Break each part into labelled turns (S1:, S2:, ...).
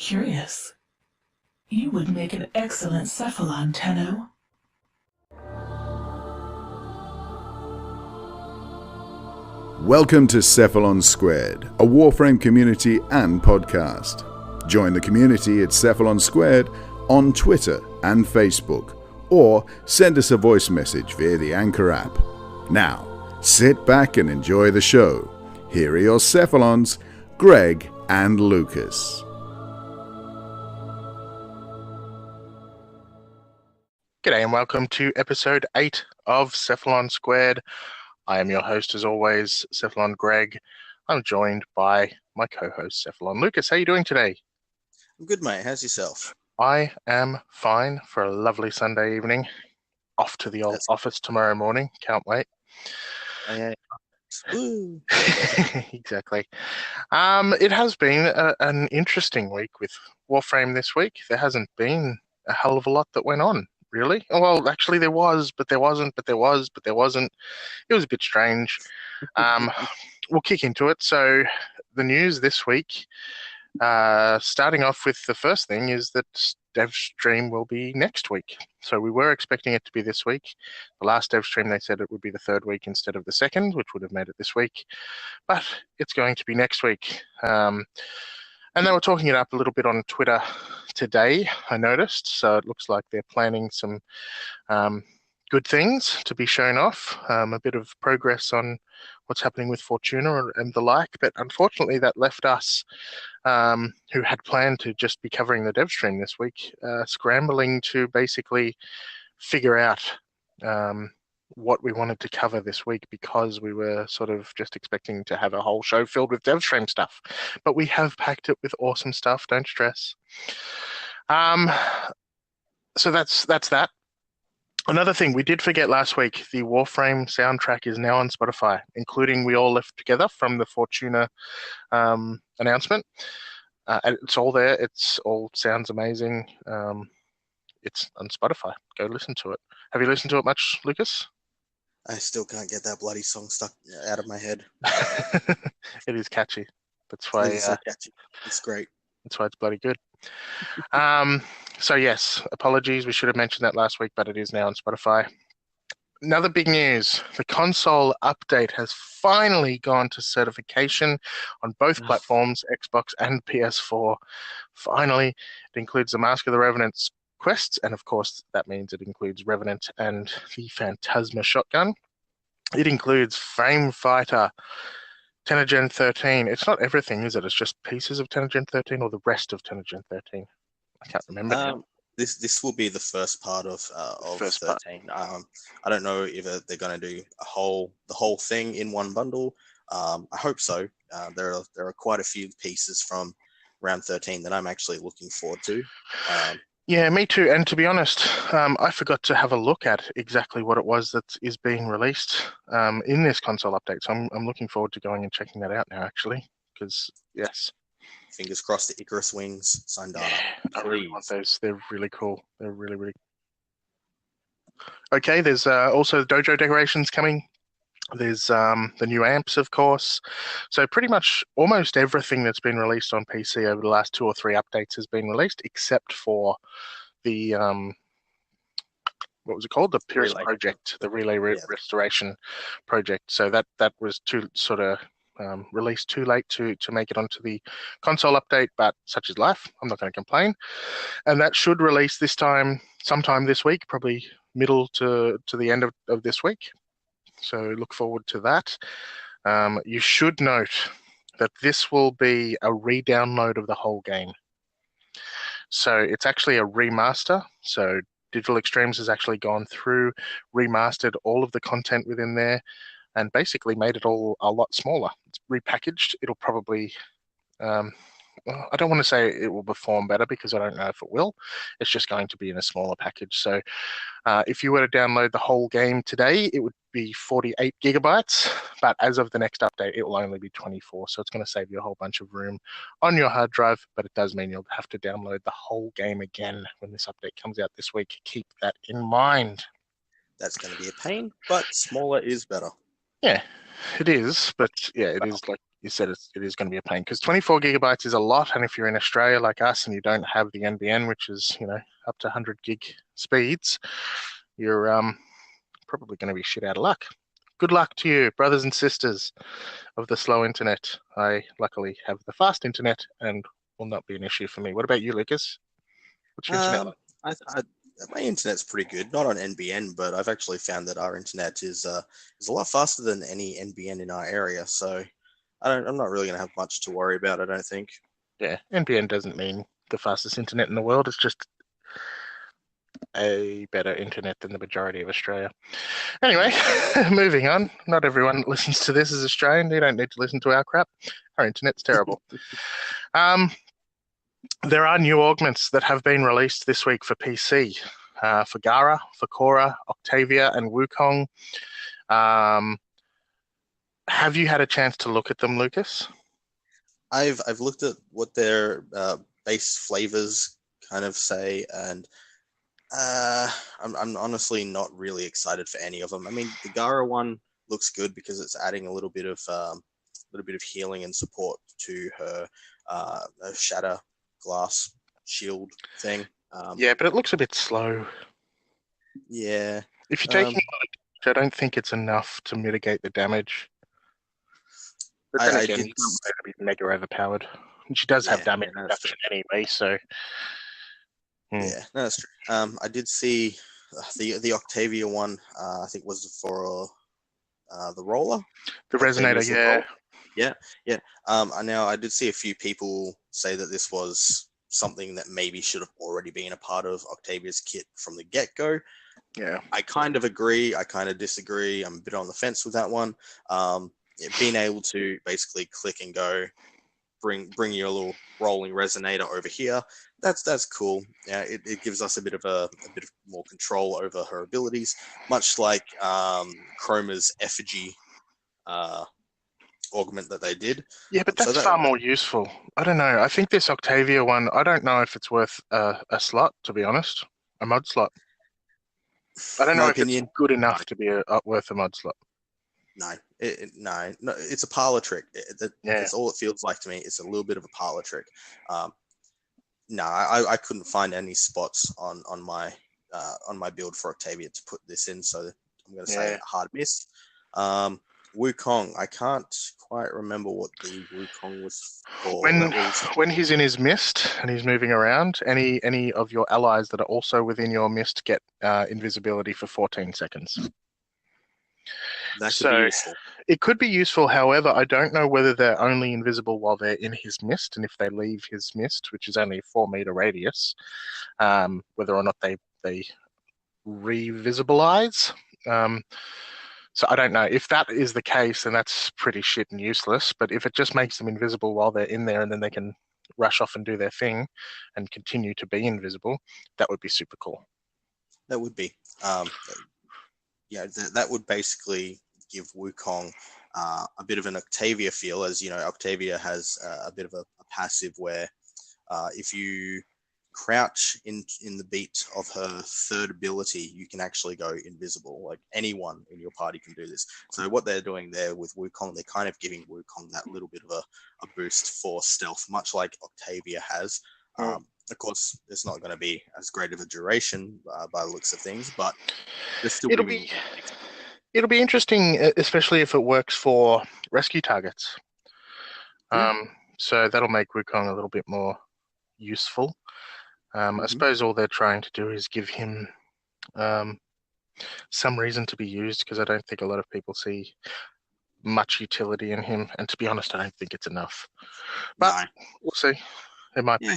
S1: Curious. You would make an excellent cephalon, Tenno.
S2: Welcome to Cephalon Squared, a Warframe community and podcast. Join the community at Cephalon Squared on Twitter and Facebook, or send us a voice message via the Anchor app. Now, sit back and enjoy the show. Here are your Cephalons, Greg and Lucas.
S3: G'day and welcome to episode 8 of Cephalon Squared. I am your host as always, Cephalon Greg. I'm joined by my co-host Cephalon Lucas. How are you doing today?
S4: I'm good, mate. How's yourself?
S3: I am fine for a lovely Sunday evening. Off to the old office tomorrow morning. Can't wait.
S4: Oh, yeah. Woo.
S3: Exactly. It has been an interesting week with Warframe this week. There hasn't been a hell of a lot that went on. Really? Well, actually there was, but there wasn't, but there was, but there wasn't. It was a bit strange. We'll kick into it. So the news this week, starting off with the first thing, is that dev stream will be next week. So we were expecting it to be this week. The last dev stream, they said it would be the third week instead of the second, which would have made it this week. But it's going to be next week. And they were talking it up a little bit on Twitter today, I noticed. So it looks like they're planning some good things to be shown off, a bit of progress on what's happening with Fortuna and the like. But unfortunately, that left us, who had planned to just be covering the dev stream this week, scrambling to basically figure out what we wanted to cover this week, because we were sort of just expecting to have a whole show filled with dev stream stuff. But we have packed it with awesome stuff, don't stress. So that's that. Another thing we did forget last week, the Warframe soundtrack is now on Spotify, including We All Live Together from the Fortuna announcement. It's all there. It's all sounds amazing. It's on Spotify. Go listen to it. Have you listened to it much, Lucas?
S4: I still can't get that bloody song stuck out of my head.
S3: It is catchy. That's why
S4: It's so catchy. It's great.
S3: That's why it's bloody good. So yes, apologies. We should have mentioned that last week, but it is now on Spotify. Another big news. The console update has finally gone to certification on both platforms, Xbox and PS4. Finally, it includes the Mask of the Revenant's quests, and of course that means it includes Revenant and the Phantasma shotgun. It includes Frame Fighter, Tenno 13. It's not everything, is it? It's just pieces of Tenno 13, or the rest of Tenno 13. I can't remember now.
S4: This will be the first part of 13. I don't know if they're going to do the whole thing in one bundle. I hope so. There are quite a few pieces from round 13 that I'm actually looking forward to.
S3: Yeah, me too. And to be honest, I forgot to have a look at exactly what it was that is being released in this console update. So I'm looking forward to going and checking that out now, actually, because, yes.
S4: Fingers crossed the Icarus wings, Sundana.
S3: I really want those. They're really cool. They're really, really okay. There's also dojo decorations coming. There's the new amps, of course. So pretty much almost everything that's been released on PC over the last 2 or 3 updates has been released, except for the what was it called? The Pyrrhus project, the Relay Restoration project. So that was released too late to make it onto the console update, but such is life. I'm not going to complain. And that should release this time, sometime this week, probably middle to the end of this week. So look forward to that. You should note that this will be a re-download of the whole game. So it's actually a remaster. So Digital Extremes has actually gone through, remastered all of the content within there, and basically made it all a lot smaller. It's repackaged. It'll probably, I don't want to say it will perform better, because I don't know if it will. It's just going to be in a smaller package. So if you were to download the whole game today, it would be 48 gigabytes, but as of the next update, it will only be 24. So it's going to save you a whole bunch of room on your hard drive, but it does mean you'll have to download the whole game again when this update comes out this week. Keep that in mind.
S4: That's going to be a pain, but smaller is better.
S3: Yeah, it is, but yeah, it is like you said it is going to be a pain, because 24 gigabytes is a lot, and if you're in Australia like us and you don't have the NBN, which is up to 100 gig speeds, you're probably going to be shit out of luck. Good luck to you, brothers and sisters of the slow internet. I luckily have the fast internet and will not be an issue for me. What about you, Lucas? What's your internet like?
S4: My internet's pretty good. Not on NBN, but I've actually found that our internet is a lot faster than any NBN in our area. So I'm not really going to have much to worry about, I don't think.
S3: Yeah, NBN doesn't mean the fastest internet in the world. It's just a better internet than the majority of Australia. Anyway, moving on. Not everyone that listens to this is Australian. They don't need to listen to our crap. Our internet's terrible. There are new augments that have been released this week for PC, for Gara, for Korra, Octavia, and Wukong. Have you had a chance to look at them, Lucas?
S4: I've looked at what their base flavors kind of say, and I'm honestly not really excited for any of them. I mean, the Gara one looks good because it's adding a little bit of healing and support to her shatter glass shield thing.
S3: Yeah, but it looks a bit slow.
S4: Yeah.
S3: If you're taking I don't think it's enough to mitigate the damage. But then again, she's not going to be mega overpowered. And she does have damage reduction anyway, so...
S4: Yeah, no, that's true. I did see the Octavia one, I think was for the roller?
S3: The resonator, yeah.
S4: Yeah. Now, I did see a few people say that this was something that maybe should have already been a part of Octavia's kit from the get-go.
S3: Yeah.
S4: I kind of agree. I kind of disagree. I'm a bit on the fence with that one. Being able to basically click and go, bring your little rolling resonator over here, that's cool. Yeah, it gives us a bit more control over her abilities, much like Chroma's effigy augment that they did.
S3: Yeah, but that's far more useful. I don't know. I think this Octavia one, I don't know if it's worth a slot, to be honest, a mod slot. I don't know if it's good enough to be worth a mod slot.
S4: No, it's a parlor trick. That's all it feels like to me. It's a little bit of a parlor trick. I couldn't find any spots on my build for Octavia to put this in, so I'm going to say a hard miss. Wukong, I can't quite remember what the Wukong was for.
S3: When he's in his mist and he's moving around, any of your allies that are also within your mist get invisibility for 14 seconds.
S4: That could be useful.
S3: It could be useful. However, I don't know whether they're only invisible while they're in his mist, and if they leave his mist, which is only a 4-meter radius, whether or not they re-visibilize. So I don't know. If that is the case, then that's pretty shit and useless. But if it just makes them invisible while they're in there and then they can rush off and do their thing and continue to be invisible, that would be super cool.
S4: That would be. That would basically give Wukong a bit of an Octavia feel. As you know, Octavia has a bit of a passive where if you crouch in the beat of her third ability, you can actually go invisible. Like anyone in your party can do this. So what they're doing there with Wukong, they're kind of giving Wukong that little bit of a boost for stealth, much like Octavia has. Of course, it's not going to be as great of a duration by the looks of things, but it'll be
S3: interesting, especially if it works for rescue targets. So that'll make Wukong a little bit more useful. I suppose all they're trying to do is give him some reason to be used, because I don't think a lot of people see much utility in him. And to be honest, I don't think it's enough. But we'll see. It might be.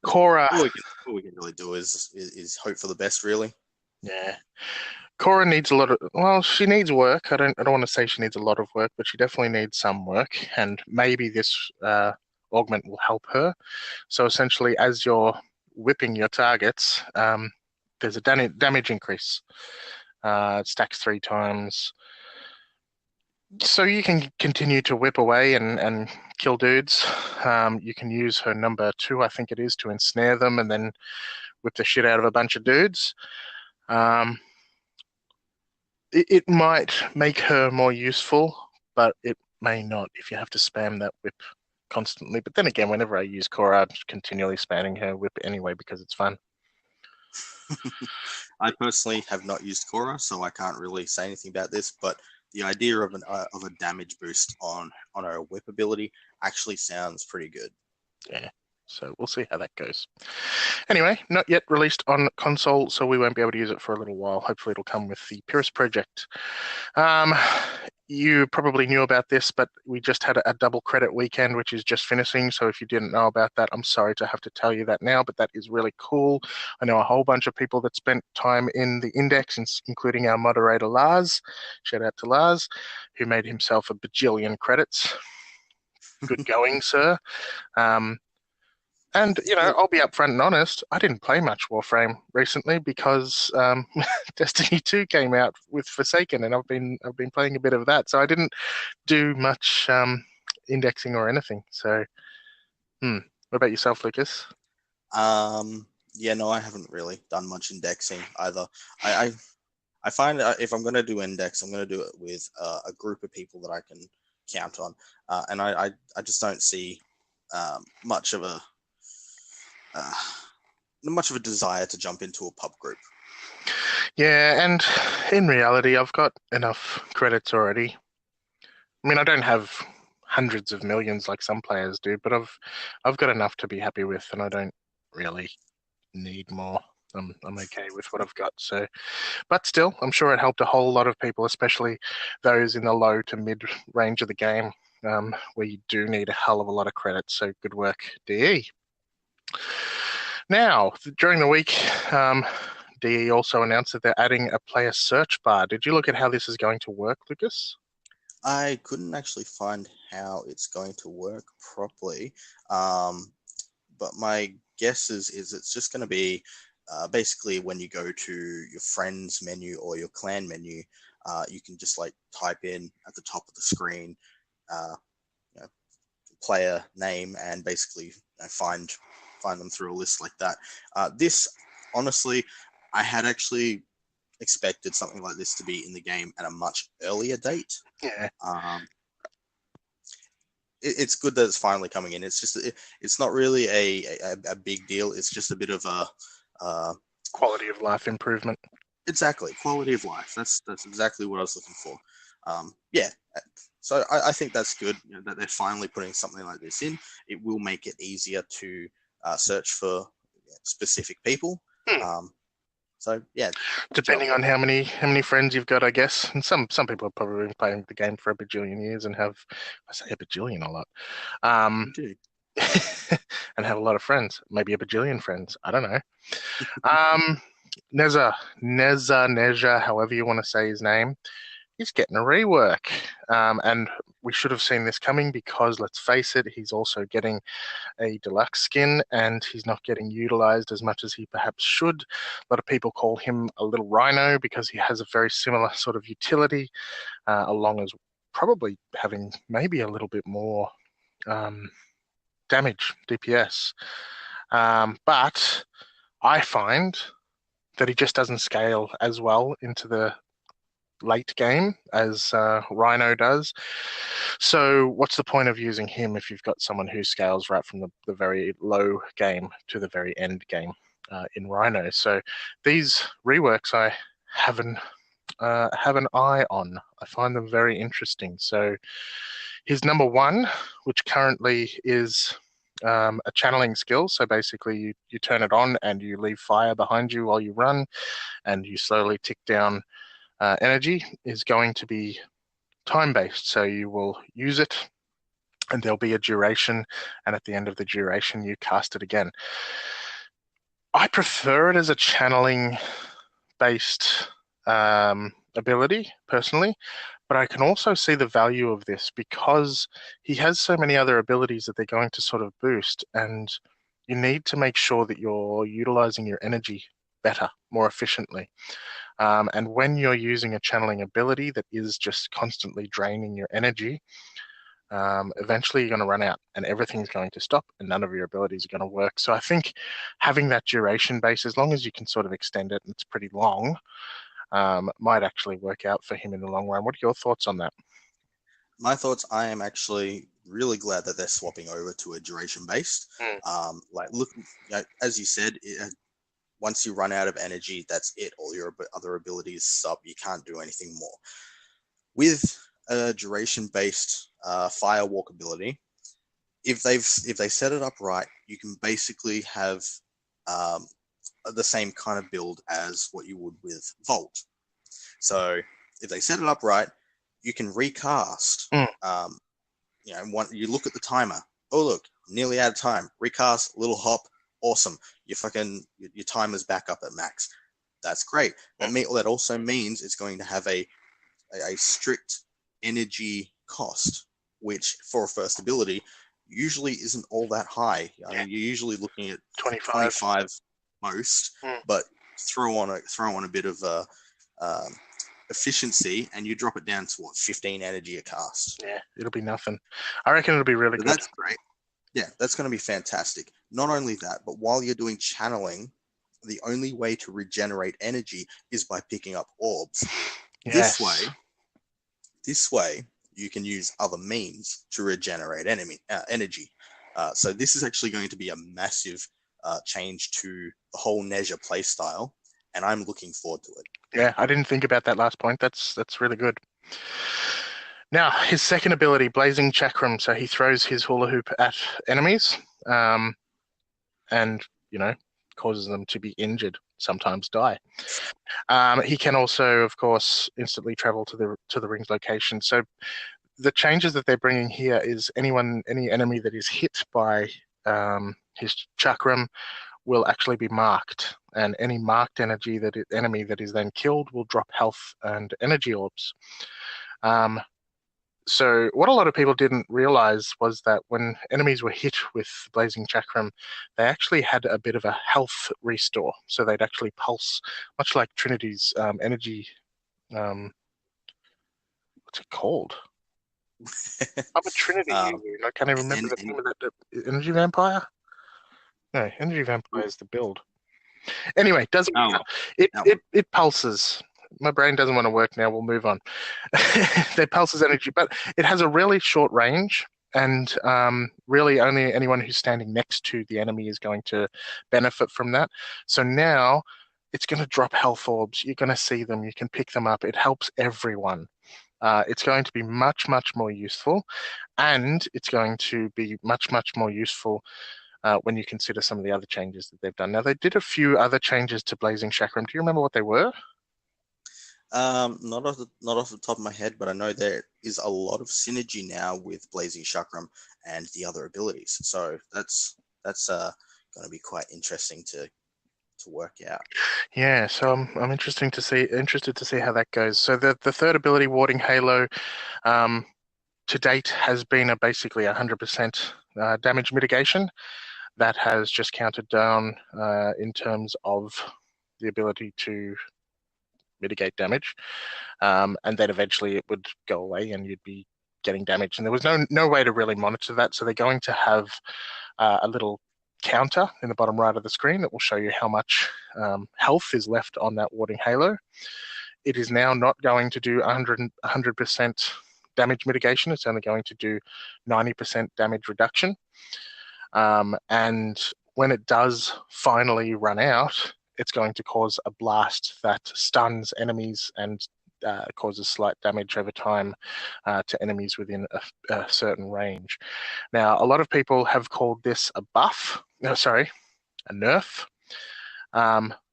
S3: Korra.
S4: All we can really do is hope for the best, really.
S3: Yeah. Korra needs a lot of... Well, she needs work. I don't want to say she needs a lot of work, but she definitely needs some work. And maybe this augment will help her. So essentially, as you're whipping your targets, there's a damage increase. It stacks 3 times. So you can continue to whip away and kill dudes. You can use her number 2, I think it is, to ensnare them and then whip the shit out of a bunch of dudes. It might make her more useful, but may not if you have to spam that whip constantly. But then again, whenever I use Cora, I'm continually spamming her whip anyway because it's fun.
S4: I personally have not used Cora, so I can't really say anything about this, but the idea of a damage boost on her whip ability actually sounds pretty good.
S3: Yeah, so we'll see how that goes. Anyway, not yet released on console, so we won't be able to use it for a little while. Hopefully it'll come with the Pyrrhus project. You probably knew about this, but we just had a double credit weekend, which is just finishing. So if you didn't know about that, I'm sorry to have to tell you that now, but that is really cool. I know a whole bunch of people that spent time in the index, including our moderator, Lars. Shout out to Lars, who made himself a bajillion credits. Good going, sir. And, I'll be upfront and honest, I didn't play much Warframe recently because Destiny 2 came out with Forsaken, and I've been playing a bit of that. So I didn't do much indexing or anything. So, what about yourself, Lucas?
S4: Yeah, no, I haven't really done much indexing either. I find if I'm going to do index, I'm going to do it with a group of people that I can count on. And I just don't see much of a desire to jump into a pub group.
S3: Yeah, and in reality, I've got enough credits already. I mean, I don't have hundreds of millions like some players do, but I've got enough to be happy with, and I don't really need more. I'm okay with what I've got. So, but still, I'm sure it helped a whole lot of people, especially those in the low to mid range of the game, where you do need a hell of a lot of credits. So, good work, DE. Now, during the week, DE also announced that they're adding a player search bar. Did you look at how this is going to work, Lucas?
S4: I couldn't actually find how it's going to work properly, but my guess is it's just going to be basically when you go to your friends menu or your clan menu, you can just like type in at the top of the screen player name and basically find them through a list like that. This, honestly, I had actually expected something like this to be in the game at a much earlier date.
S3: Yeah.
S4: It's good that it's finally coming in. It's just it's not really a big deal. It's just a bit of a
S3: quality of life improvement.
S4: Exactly, quality of life. That's exactly what I was looking for. Yeah. So I think that's good that they're finally putting something like this in. It will make it easier to search for specific people. So yeah,
S3: depending on how many friends you've got, I guess. And some people have probably been playing the game for a bajillion years and have, I say a bajillion a lot, and have a lot of friends, maybe a bajillion friends. I don't know. Neza, however you want to say his name, he's getting a rework. And we should have seen this coming because, let's face it, he's also getting a deluxe skin and he's not getting utilized as much as he perhaps should. A lot of people call him a little rhino because he has a very similar sort of utility, along as probably having maybe a little bit more damage, DPS. But I find that he just doesn't scale as well into the late game as Rhino does. So what's the point of using him if you've got someone who scales right from the very low game to the very end game in Rhino? So these reworks I have an eye on. I find them very interesting. So his number one, which currently is a channeling skill. So basically you turn it on and you leave fire behind you while you run and you slowly tick down energy, is going to be time-based. So you will use it and there'll be a duration, and at the end of the duration you cast it again. I prefer it as a channeling based ability personally, but I can also see the value of this because he has so many other abilities that they're going to sort of boost, and you need to make sure that you're utilizing your energy better, more efficiently. And when you're using a channeling ability that is just constantly draining your energy, eventually you're going to run out and everything's going to stop and none of your abilities are going to work. So I think having that duration base, as long as you can sort of extend it and it's pretty long, might actually work out for him in the long run. What are your thoughts on that?
S4: my thoughts, I am actually really glad that they're swapping over to a duration based. Like, look, as you said, once you run out of energy, that's it. All your other abilities stop. You can't do anything more. With a duration based firewalk ability, if they set it up right, you can basically have the same kind of build as what you would with Volt. So if they set it up right, you can recast. You look at the timer. Oh, look, nearly out of time. Recast, little hop, awesome. Your timer's back up at max. That's great. That also means it's going to have a strict energy cost, which for a first ability usually isn't all that high. I mean, you're usually looking at 25 most, but throw on a bit of efficiency, and you drop it down to 15 energy a cast.
S3: Yeah, it'll be nothing. I reckon it'll be really good.
S4: That's great. Yeah, that's going to be fantastic. Not only that, but while you're doing channeling, the only way to regenerate energy is by picking up orbs.
S3: Yes.
S4: This way, you can use other means to regenerate energy. So this is actually going to be a massive change to the whole Nezha playstyle, and I'm looking forward to it.
S3: Yeah, I didn't think about that last point. That's really good. Now, his second ability, Blazing Chakram. So he throws his hula hoop at enemies, and causes them to be injured, sometimes die. He can also, of course, instantly travel to the ring's location. So the changes that they're bringing here is any enemy that is hit by his chakram will actually be marked, and any marked enemy that is then killed will drop health and energy orbs. So what a lot of people didn't realize was that when enemies were hit with Blazing Chakram, they actually had a bit of a health restore. So they'd actually pulse, much like Trinity's energy. What's it called? I'm a Trinity. I can't even remember the name of that. Energy Vampire? No, Energy Vampire is the build. Anyway, doesn't matter. It pulses. My brain doesn't want to work now. We'll move on. That pulses energy, but it has a really short range, and really only anyone who's standing next to the enemy is going to benefit from that. So now it's going to drop health orbs. You're going to see them. You can pick them up. It helps everyone. It's going to be much, much more useful, and it's going to be much, much more useful when you consider some of the other changes that they've done. Now, they did a few other changes to Blazing Chakram. Do you remember what they were?
S4: Not off the top of my head, but I know there is a lot of synergy now with Blazing Chakram and the other abilities. So that's going to be quite interesting to work out.
S3: Yeah, so I'm interested to see how that goes. So the third ability, Warding Halo, to date has been basically 100% damage mitigation. That has just counted down in terms of the ability to mitigate damage, and then eventually it would go away and you'd be getting damage, and there was no way to really monitor that. So they're going to have a little counter in the bottom right of the screen that will show you how much health is left on that Warding Halo. It is now not going to do 100% damage mitigation. It's only going to do 90% damage reduction, and when it does finally run out, it's going to cause a blast that stuns enemies and causes slight damage over time to enemies within a certain range. Now, a lot of people have called this a nerf.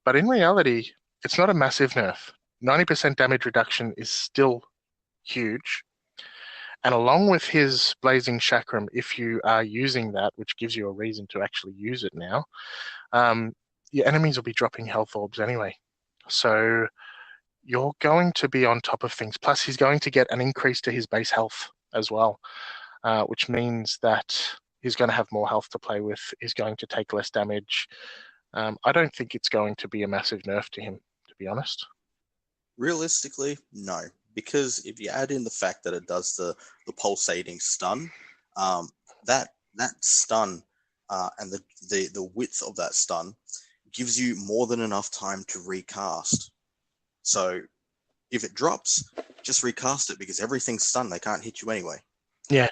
S3: But in reality, it's not a massive nerf. 90% damage reduction is still huge. And along with his Blazing Chakram, if you are using that, which gives you a reason to actually use it now, your enemies will be dropping health orbs anyway. So you're going to be on top of things. Plus, he's going to get an increase to his base health as well, which means that he's going to have more health to play with. He's going to take less damage. I don't think it's going to be a massive nerf to him, to be honest.
S4: Realistically, no. Because if you add in the fact that it does the pulsating stun, that stun and the width of that stun gives you more than enough time to recast. So if it drops, just recast it because everything's stunned. They can't hit you anyway.
S3: Yeah,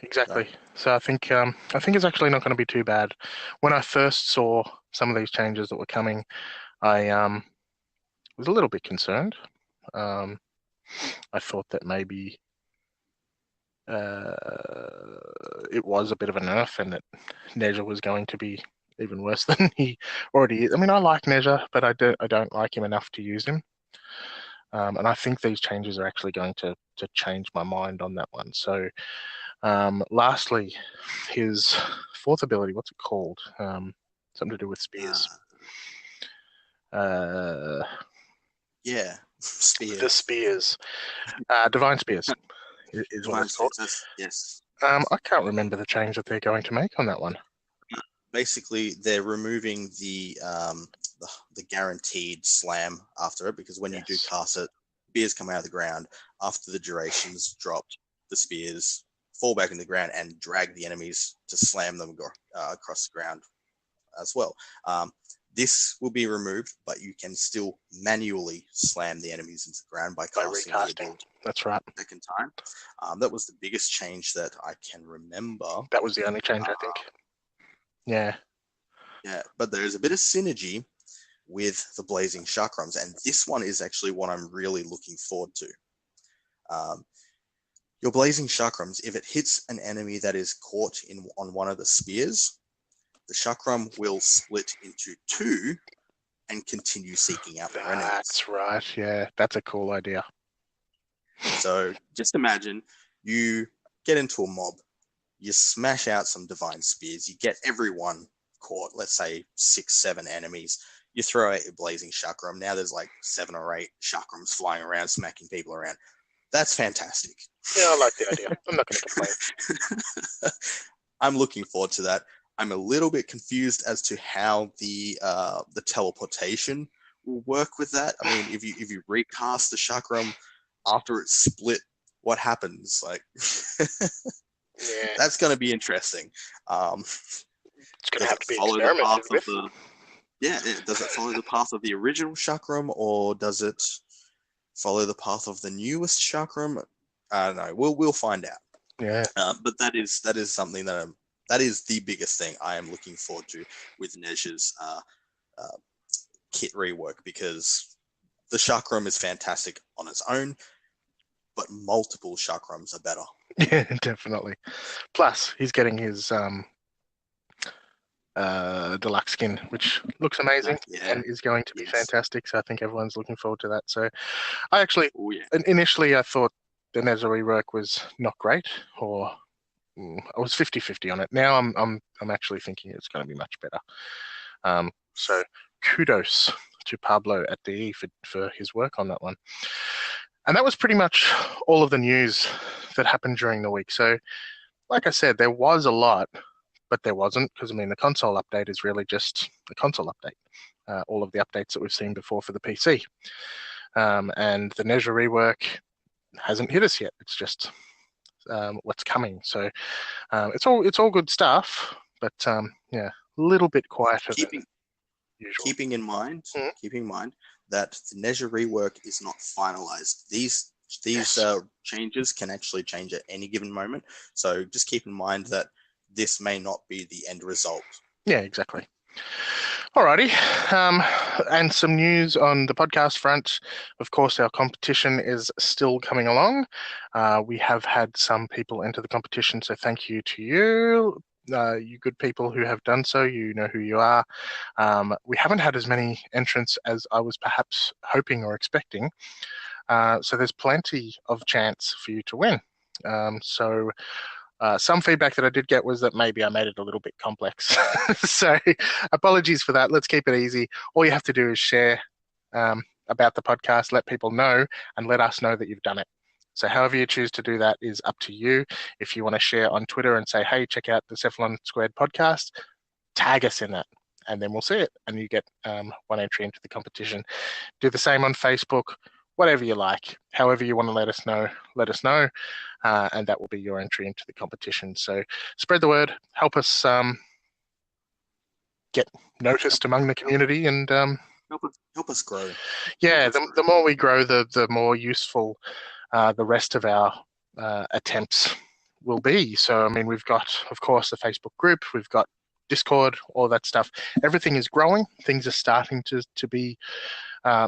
S3: exactly. So I think it's actually not going to be too bad. When I first saw some of these changes that were coming, I was a little bit concerned. I thought that maybe it was a bit of a nerf, and that Nezha was going to be even worse than he already is. I mean, I like Nezha, but I don't like him enough to use him. And I think these changes are actually going to change my mind on that one. So, lastly, his fourth ability, what's it called? Something to do with spears.
S4: Yeah, spears.
S3: The spears. Divine spears is what it's called.
S4: Yes.
S3: I can't remember the change that they're going to make on that one.
S4: Basically, they're removing the guaranteed slam after it, because when you do cast it, spears come out of the ground after the duration's dropped. The spears fall back in the ground and drag the enemies to slam them across the ground as well. This will be removed, but you can still manually slam the enemies into the ground by recasting.
S3: That's right.
S4: Second time. That was the biggest change that I can remember.
S3: That was the only change, I think. Yeah.
S4: Yeah, but there's a bit of synergy with the Blazing Chakrams, and this one is actually what I'm really looking forward to. Your Blazing Chakrams, if it hits an enemy that is caught on one of the spears, the Chakram will split into two and continue seeking out their enemies.
S3: That's right, yeah. That's a cool idea.
S4: So just imagine you get into a mob, you smash out some divine spears, you get everyone caught, let's say 6-7 enemies, you throw out your Blazing Chakram, now there's like 7 or 8 Chakrams flying around, smacking people around. That's fantastic.
S3: Yeah, I like the idea. I'm not going to complain.
S4: I'm looking forward to that. I'm a little bit confused as to how the teleportation will work with that. I mean, if you recast the Chakram after it's split, what happens? Like, that's going to be interesting.
S3: It's going to have to be experimented with.
S4: Does it follow the path of the original Chakram, or does it follow the path of the newest Chakram? I don't know. We'll find out.
S3: Yeah.
S4: But that is something that is the biggest thing I am looking forward to with Nezha's kit rework, because the Chakram is fantastic on its own, but multiple Chakrams are better.
S3: Yeah, definitely. Plus, he's getting his deluxe skin, which looks amazing and is going to be fantastic. So I think everyone's looking forward to that. So I actually, initially, I thought the Nezha rework was not great, or I was 50-50 on it. Now I'm actually thinking it's going to be much better. So kudos to Pablo at DE for his work on that one. And that was pretty much all of the news that happened during the week. So, like I said, there was a lot, but there wasn't, because, I mean, the console update is really just a console update. All of the updates that we've seen before for the PC. And the Nezha rework hasn't hit us yet. It's just what's coming. So it's all good stuff, but a little bit quieter than usual.
S4: Keeping in mind that the Nezha rework is not finalized. These changes can actually change at any given moment. So just keep in mind that this may not be the end result. Yeah,
S3: exactly. Alrighty. And some news on the podcast front. Of course, our competition is still coming along. We have had some people enter the competition, so thank you to you. You good people who have done so, you know who you are. We haven't had as many entrants as I was perhaps hoping or expecting. So there's plenty of chance for you to win. Some feedback that I did get was that maybe I made it a little bit complex. So apologies for that. Let's keep it easy. All you have to do is share about the podcast, let people know, and let us know that you've done it. So however you choose to do that is up to you. If you want to share on Twitter and say, hey, check out the Cephalon Squared podcast, tag us in that, and then we'll see it, and you get one entry into the competition. Do the same on Facebook, whatever you like. However you want to let us know, and that will be your entry into the competition. So spread the word, help us get noticed among the community, and
S4: Help us grow.
S3: Yeah, the more we grow, the more useful the rest of our attempts will be. So, I mean, we've got, of course, the Facebook group, we've got Discord, all that stuff. Everything is growing. Things are starting to be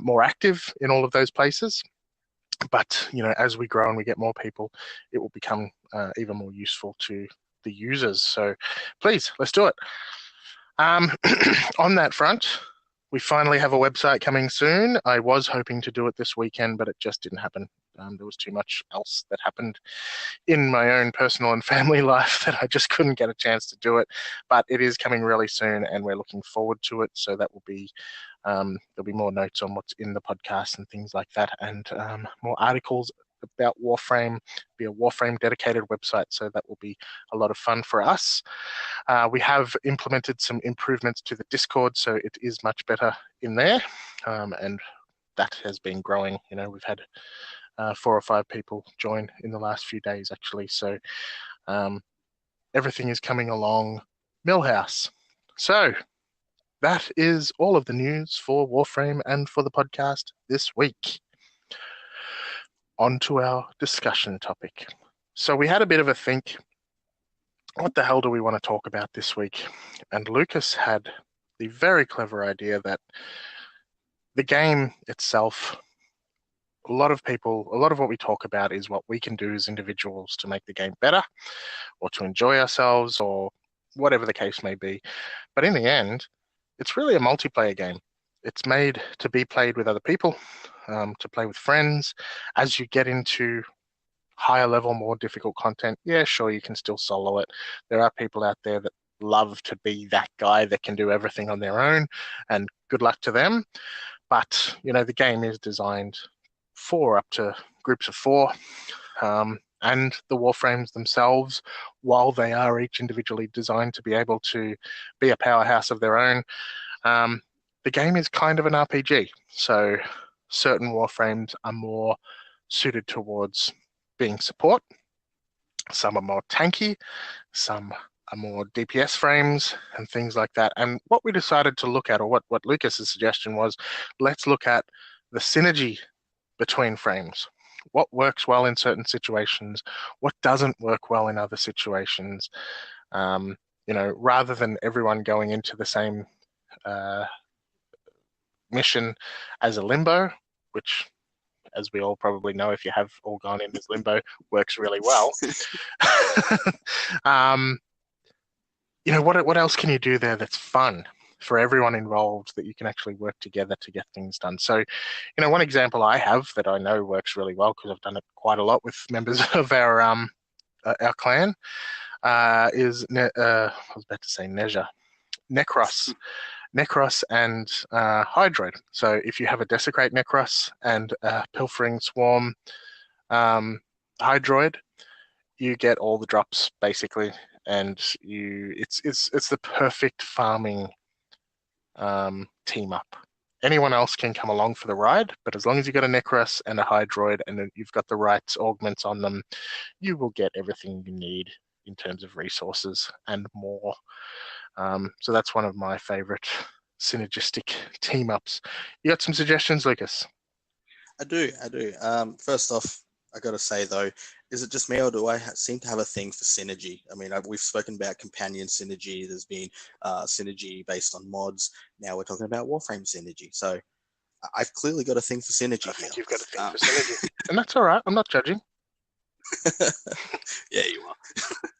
S3: more active in all of those places. But, as we grow and we get more people, it will become even more useful to the users. So please, let's do it. On that front, we finally have a website coming soon. I was hoping to do it this weekend, but it just didn't happen. There was too much else that happened in my own personal and family life that I just couldn't get a chance to do it. But it is coming really soon, and we're looking forward to it. So that will be there'll be more notes on what's in the podcast and things like that, and more articles about Warframe. Be a Warframe dedicated website, so that will be a lot of fun for us. We have implemented some improvements to the Discord, so it is much better in there, and that has been growing. We've had 4 or 5 people join in the last few days, actually. So everything is coming along Millhouse. So that is all of the news for Warframe and for the podcast this week. On to our discussion topic. So we had a bit of a think, what the hell do we want to talk about this week? And Lucas had the very clever idea that the game itself, a lot of what we talk about is what we can do as individuals to make the game better, or to enjoy ourselves, or whatever the case may be. But in the end, it's really a multiplayer game. It's made to be played with other people, to play with friends. As you get into higher level, more difficult content, yeah, sure, you can still solo it. There are people out there that love to be that guy that can do everything on their own, and good luck to them. But, the game is designed for up to groups of 4. And the Warframes themselves, while they are each individually designed to be able to be a powerhouse of their own, the game is kind of an RPG. So certain Warframes are more suited towards being support. Some are more tanky. Some are more DPS frames and things like that. And what we decided to look at, or what Lucas's suggestion was, let's look at the synergy between frames. What works well in certain situations, what doesn't work well in other situations. Rather than everyone going into the same mission as a limbo, which, as we all probably know, if you have all gone in as limbo, works really well. What else can you do there that's fun for everyone involved, that you can actually work together to get things done? So, one example I have that I know works really well, because I've done it quite a lot with members of our clan, is I was about to say Necros and Hydroid. So if you have a Desecrate Necros and a Pilfering Swarm Hydroid, you get all the drops basically, and it's the perfect farming team up. Anyone else can come along for the ride, but as long as you've got a Necros and a Hydroid and you've got the right augments on them, you will get everything you need in terms of resources and more. So that's one of my favorite synergistic team ups. You got some suggestions, Lucas?
S4: I do. First off, I got to say though, is it just me, or do I seem to have a thing for synergy? I mean, we've spoken about companion synergy. There's been synergy based on mods. Now we're talking about Warframe synergy. So I've clearly got a thing for synergy.
S3: I think you've got a thing for synergy, and that's all right. I'm not judging.
S4: Yeah, you are.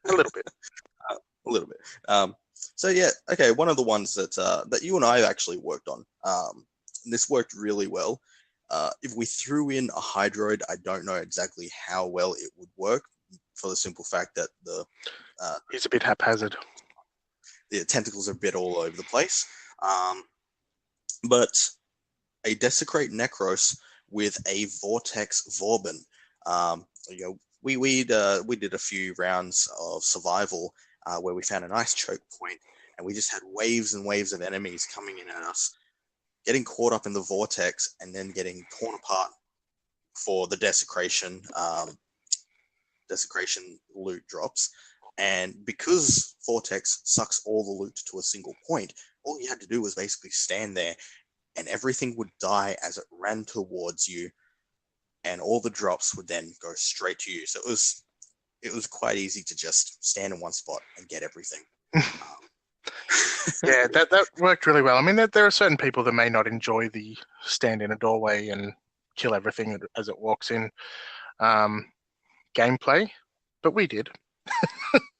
S3: A little bit.
S4: A little bit. So yeah, okay. One of the ones that you and I have actually worked on. And this worked really well. If we threw in a Hydroid, I don't know exactly how well it would work, for the simple fact that
S3: He's a bit haphazard.
S4: The tentacles are a bit all over the place. But a Desecrate Necros with a Vortex Vauban. We did a few rounds of survival where we found a nice choke point, and we just had waves and waves of enemies coming in at us, getting caught up in the vortex, and then getting torn apart for the desecration loot drops. And because Vortex sucks all the loot to a single point, all you had to do was basically stand there, and everything would die as it ran towards you, and all the drops would then go straight to you. So it was quite easy to just stand in one spot and get everything.
S3: Yeah, that worked really well. I mean, there are certain people that may not enjoy the stand in a doorway and kill everything as it walks in gameplay, but we did.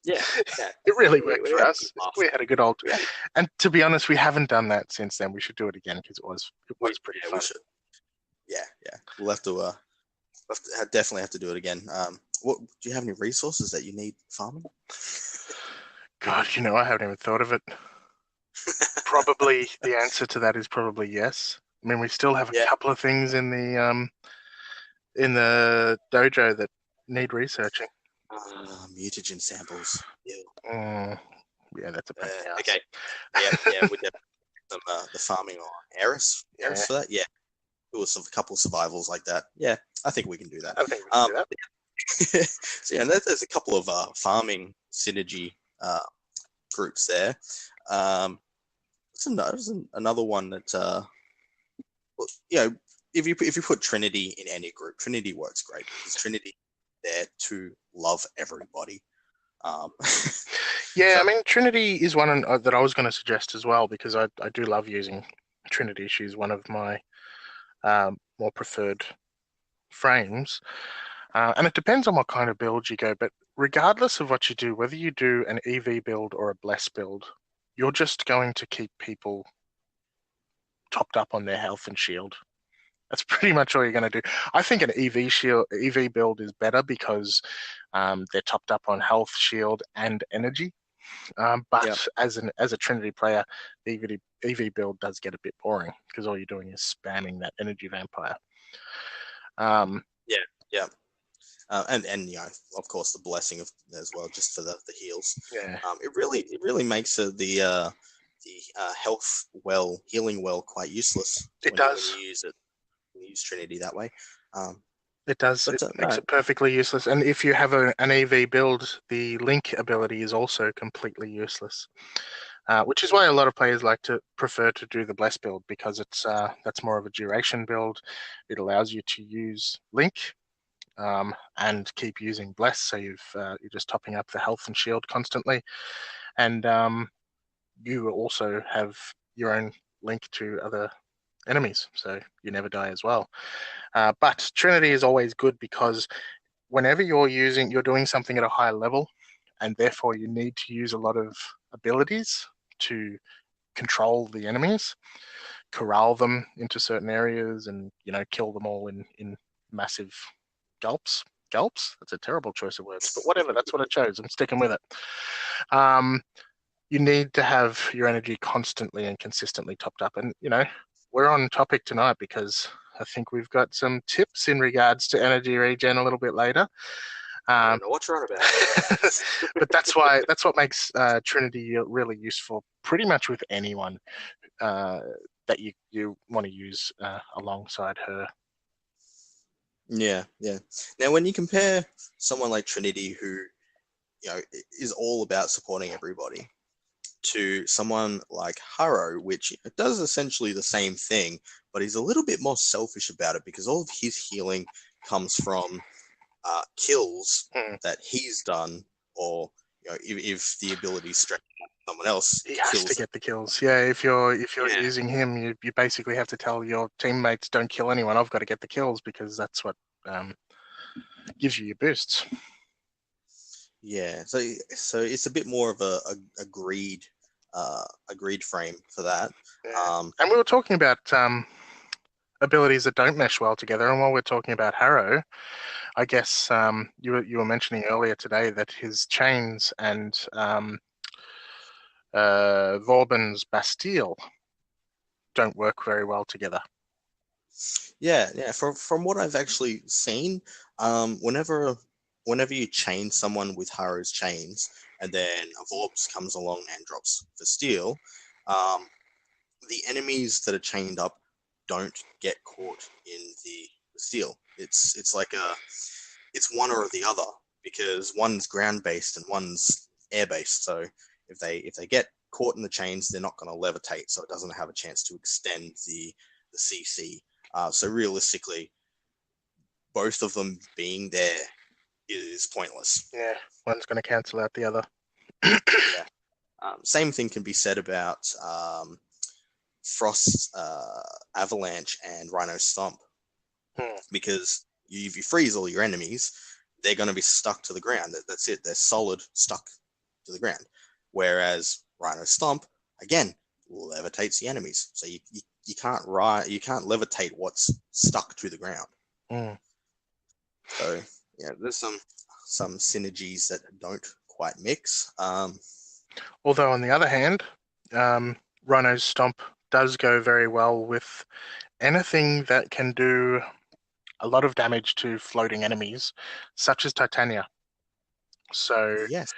S4: Yeah.
S3: It really worked for us.
S4: Laugh.
S3: We had a good old, and to be honest, we haven't done that since then. We should do it again because it was pretty fun.
S4: We should. Yeah. We'll have to. Definitely have to do it again. What do you have any resources that you need farming?
S3: God, I haven't even thought of it. Probably the answer to that is probably yes. I mean, we still have a couple of things in the dojo that need researching.
S4: Mutagen samples.
S3: Yeah, that's a pain in the ass.
S4: Okay. Yeah. We have the farming on Eris for that. Yeah. It was a couple of survivals like that. Yeah, I think we can do that.
S3: I think we can do that.
S4: So there's a couple of farming synergy groups there. There's another one that if you put Trinity in any group, Trinity works great because Trinity is there to love everybody.
S3: Yeah, I mean, Trinity is one that I was going to suggest as well because I do love using Trinity. She's one of my more preferred frames. And it depends on what kind of build you go, but regardless of what you do, whether you do an EV build or a Bless build, you're just going to keep people topped up on their health and shield. That's pretty much all you're going to do. I think an EV build is better because they're topped up on health, shield, and energy. But as a Trinity player, the EV build does get a bit boring because all you're doing is spamming that energy vampire.
S4: And of course the blessing as well, just for the heals.
S3: Yeah.
S4: It really makes the healing well quite useless.
S3: It does.
S4: When you use Trinity that way.
S3: It does. It makes it perfectly useless. And if you have an EV build, the link ability is also completely useless. Which is why a lot of players prefer to do the Bless build because that's more of a duration build. It allows you to use link and keep using Bless, so you're just topping up the health and shield constantly, and you also have your own link to other enemies, so you never die as well. But Trinity is always good because whenever you're doing something at a higher level, and therefore you need to use a lot of abilities to control the enemies, corral them into certain areas, and kill them all in massive gulps. That's a terrible choice of words, but whatever. That's what I chose. I'm sticking with it. You need to have your energy constantly and consistently topped up, and we're on topic tonight because I think we've got some tips in regards to energy regen a little bit later.
S4: I don't know what you're on about.
S3: But that's what makes Trinity really useful pretty much with anyone that you want to use alongside her.
S4: Yeah. Now, when you compare someone like Trinity, who is all about supporting everybody, to someone like Haro, which does essentially the same thing, but he's a little bit more selfish about it because all of his healing comes from kills that he's done, or if the ability stretches someone else,
S3: he has to get the kills. Yeah, if you're using him, you basically have to tell your teammates, don't kill anyone. I've got to get the kills because that's what gives you your boosts.
S4: Yeah, so it's a bit more of a greed frame for that.
S3: Yeah. And we were talking about abilities that don't mesh well together, and while we're talking about Harrow, I guess you were mentioning earlier today that his chains and Vauban's Bastille don't work very well together.
S4: Yeah. From what I've actually seen, whenever you chain someone with Haru's chains, and then a Vorbs comes along and drops the steel, the enemies that are chained up don't get caught in the steel. It's like it's one or the other, because one's ground based and one's air based. So if they get caught in the chains, they're not going to levitate, so it doesn't have a chance to extend the the CC. So realistically, both of them being there is pointless.
S3: Yeah, one's going to cancel out the other.
S4: Yeah. Same thing can be said about Frost, Avalanche, and Rhino Stomp. Because if you freeze all your enemies, they're going to be stuck to the ground. That's it. They're solid, stuck to the ground. Whereas Rhino Stomp, again, levitates the enemies. So you can't levitate what's stuck to the ground. So yeah, there's some synergies that don't quite mix.
S3: Although on the other hand, Rhino's Stomp does go very well with anything that can do a lot of damage to floating enemies, such as Titania. So
S4: yes,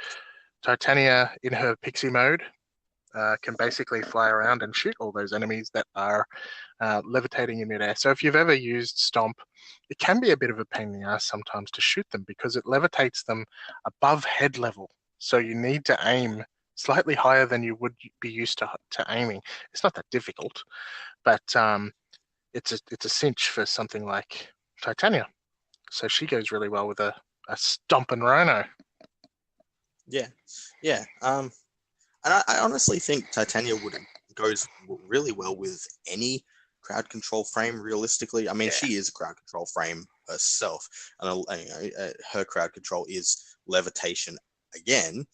S3: Titania in her pixie mode can basically fly around and shoot all those enemies that are levitating in midair. So if you've ever used Stomp, it can be a bit of a pain in the ass sometimes to shoot them because it levitates them above head level. So you need to aim slightly higher than you would be used to aiming. It's not that difficult, but it's a cinch for something like Titania. So she goes really well with a stomping Rhino.
S4: Yeah. And I honestly think Titania goes really well with any crowd control frame. Realistically, I mean, she is a crowd control frame herself, and her crowd control is levitation again.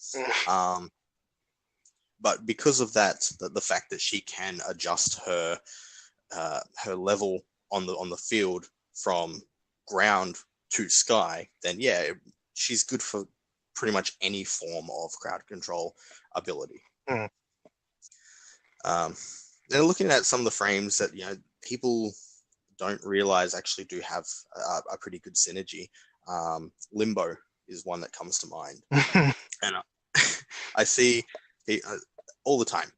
S4: But because of that, the fact that she can adjust her level on the field from ground to sky, then yeah, she's good for pretty much any form of crowd control ability. They're looking at some of the frames that people don't realize actually do have a pretty good synergy. Limbo is one that comes to mind, and I see all the time.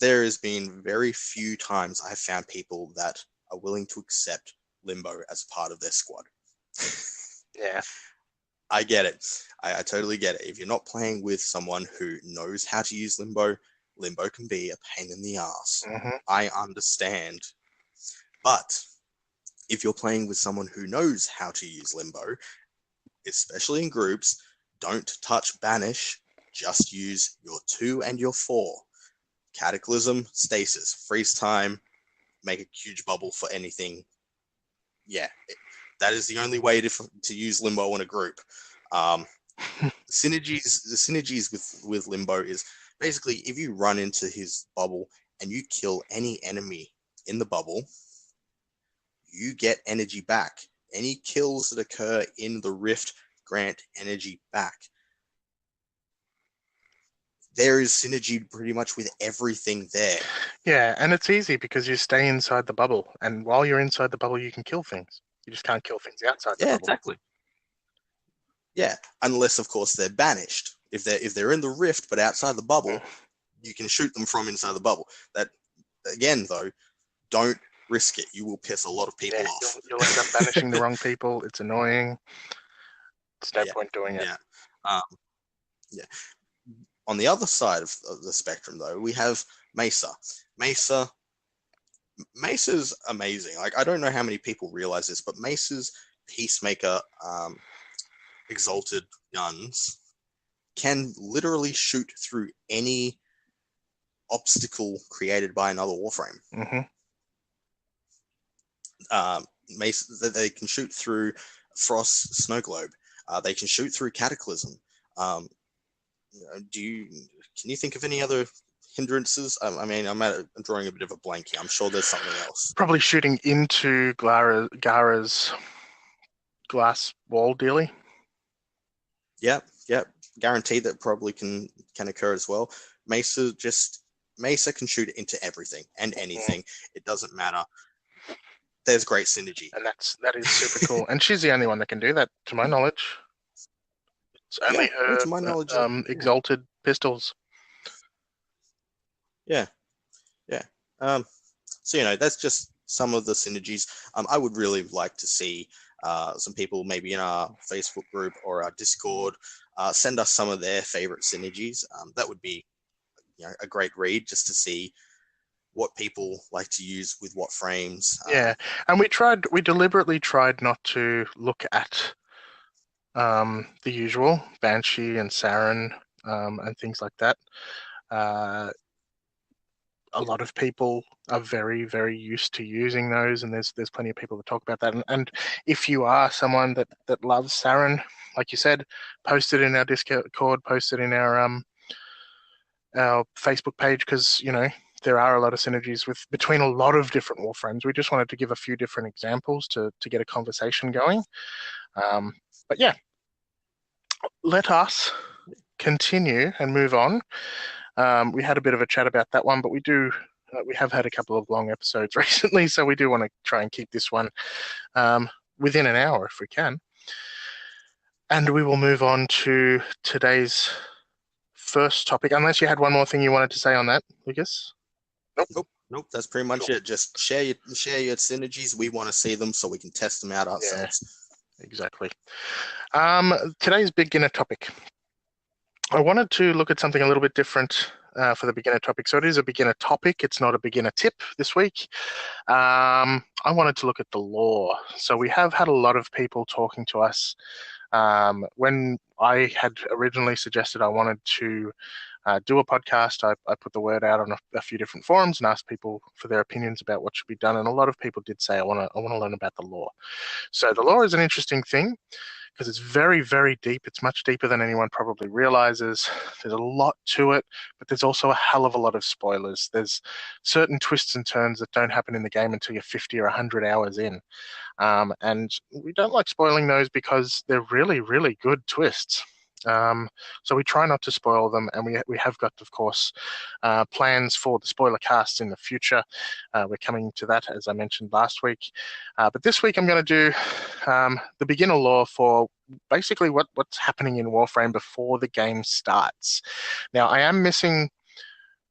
S4: There has been very few times I've found people that are willing to accept Limbo as part of their squad.
S3: Yeah.
S4: I get it. I totally get it. If you're not playing with someone who knows how to use Limbo can be a pain in the ass. I understand. But if you're playing with someone who knows how to use Limbo, especially in groups, don't touch Banish. Just use your 2 and your 4. Cataclysm, Stasis, Freeze Time, make a huge bubble for anything. Yeah, that is the only way to use Limbo in a group. The synergies with Limbo is basically if you run into his bubble and you kill any enemy in the bubble, you get energy back. Any kills that occur in the rift grant energy back. There is synergy pretty much with everything there.
S3: Yeah, and it's easy because you stay inside the bubble, and while you're inside the bubble, you can kill things. You just can't kill things outside the bubble.
S4: Yeah, exactly. Yeah, unless of course they're banished. If they're in the rift but outside the bubble, you can shoot them from inside the bubble. That again though, don't risk it. You will piss a lot of people off.
S3: You'll end up banishing the wrong people. It's annoying. It's no point doing it.
S4: Yeah. On the other side of the spectrum, though, we have Mesa. Mesa's amazing. Like, I don't know how many people realize this, but Mesa's Peacemaker exalted guns can literally shoot through any obstacle created by another Warframe. Mesa, they can shoot through Frost Snow Globe. They can shoot through Cataclysm. Can you think of any other hindrances? I mean, I'm drawing a bit of a blank here. I'm sure there's something else.
S3: Probably shooting into Gara's glass wall dealy.
S4: Yep. Guaranteed that probably can occur as well. Mesa can shoot into everything and anything. It doesn't matter. There's great synergy.
S3: And that is super cool. And she's the only one that can do that, to my knowledge. It's only her
S4: to my knowledge,
S3: exalted pistols.
S4: Yeah. So, that's just some of the synergies. I would really like to see some people maybe in our Facebook group or our Discord send us some of their favorite synergies. That would be a great read just to see what people like to use with what frames.
S3: Yeah, and we deliberately tried not to look at the usual Banshee and Saren and things like that. A lot of people are very, very used to using those, and there's plenty of people that talk about that. And if you are someone that loves Saren, like you said, post it in our Discord, post it in our Facebook page, because there are a lot of synergies between a lot of different Warframes. We just wanted to give a few different examples to get a conversation going. But yeah, let us continue and move on. We had a bit of a chat about that one, but we have had a couple of long episodes recently, so we do want to try and keep this one within an hour if we can. And we will move on to today's first topic, unless you had one more thing you wanted to say on that, Lucas.
S4: Nope. That's pretty much it. Just share your synergies. We want to see them so we can test them out ourselves.
S3: Yeah, exactly. Today's beginner topic. I wanted to look at something a little bit different for the beginner topic. So it is a beginner topic. It's not a beginner tip this week. I wanted to look at the lore. So we have had a lot of people talking to us. When I had originally suggested I wanted to do a podcast, I put the word out on a few different forums and asked people for their opinions about what should be done. And a lot of people did say, I want to learn about the lore. So the lore is an interesting thing, because it's very, very deep. It's much deeper than anyone probably realizes. There's a lot to it, but there's also a hell of a lot of spoilers. There's certain twists and turns that don't happen in the game until you're 50 or 100 hours in. And we don't like spoiling those because they're really, really good twists. So we try not to spoil them, and we have got, of course, plans for the spoiler casts in the future. We're coming to that, as I mentioned last week. But this week I'm going to do the beginner lore for basically what's happening in Warframe before the game starts. Now, I am missing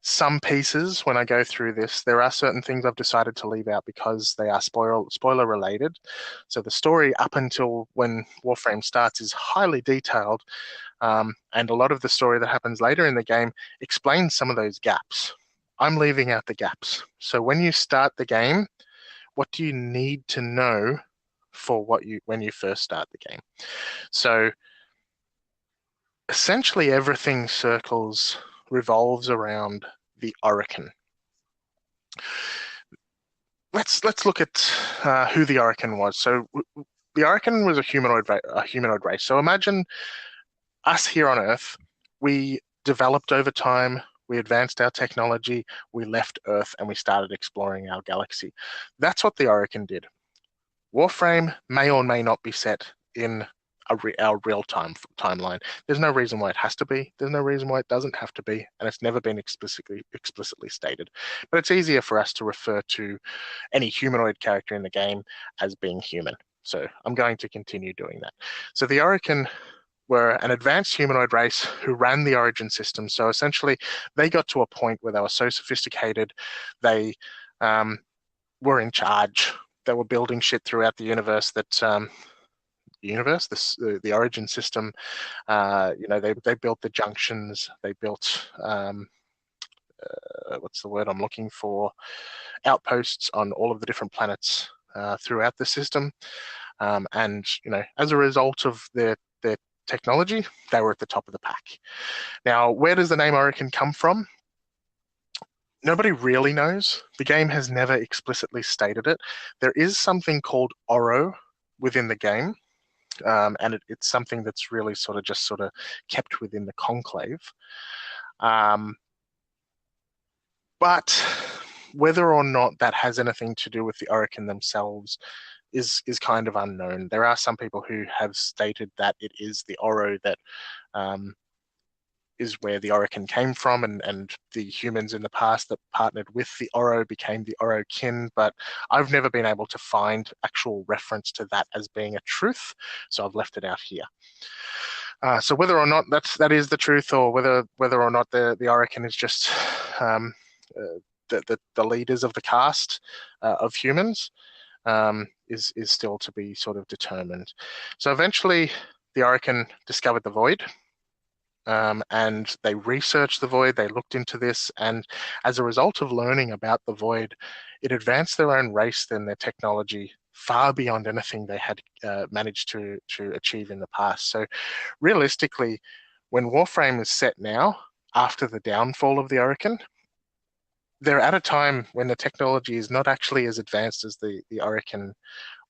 S3: some pieces when I go through this. There are certain things I've decided to leave out because they are spoiler related. So the story up until when Warframe starts is highly detailed, and a lot of the story that happens later in the game explains some of those gaps. I'm leaving out the gaps. So when you start the game, what do you need to know for when you first start the game? So essentially everything revolves around the Orokin. Let's look at who the Orokin was. So the Orokin was a humanoid race. So imagine us here on Earth. We developed over time. We advanced our technology. We left Earth and we started exploring our galaxy. That's what the Orokin did. Warframe may or may not be set in our real-time timeline. There's no reason why it has to be. There's no reason why it doesn't have to be, and it's never been explicitly stated. But it's easier for us to refer to any humanoid character in the game as being human. So I'm going to continue doing that. So the Orokin were an advanced humanoid race who ran the Origin system. So essentially, they got to a point where they were so sophisticated, they were in charge. They were building shit throughout the universe that the Origin system. They built the junctions. They built what's the word I'm looking for? Outposts on all of the different planets throughout the system. And as a result of their technology, they were at the top of the pack. Now, where does the name Orokin come from? Nobody really knows. The game has never explicitly stated it. There is something called Oro within the game. And it's something that's really sort of kept within the conclave. But whether or not that has anything to do with the Orokin themselves is kind of unknown. There are some people who have stated that it is the Oro that is where the Orokin came from, and the humans in the past that partnered with the Oro became the Orokin, but I've never been able to find actual reference to that as being a truth, so I've left it out here. So whether or not that is the truth, or whether or not the Orokin is just the leaders of the caste of humans, is still to be sort of determined. So eventually the Orokin discovered the Void. and they researched the Void, they looked into this, and as a result of learning about the Void, it advanced their own race and their technology far beyond anything they had managed to achieve in the past. So realistically, when Warframe is set now, after the downfall of the Orokin, they're at a time when the technology is not actually as advanced as the Orokin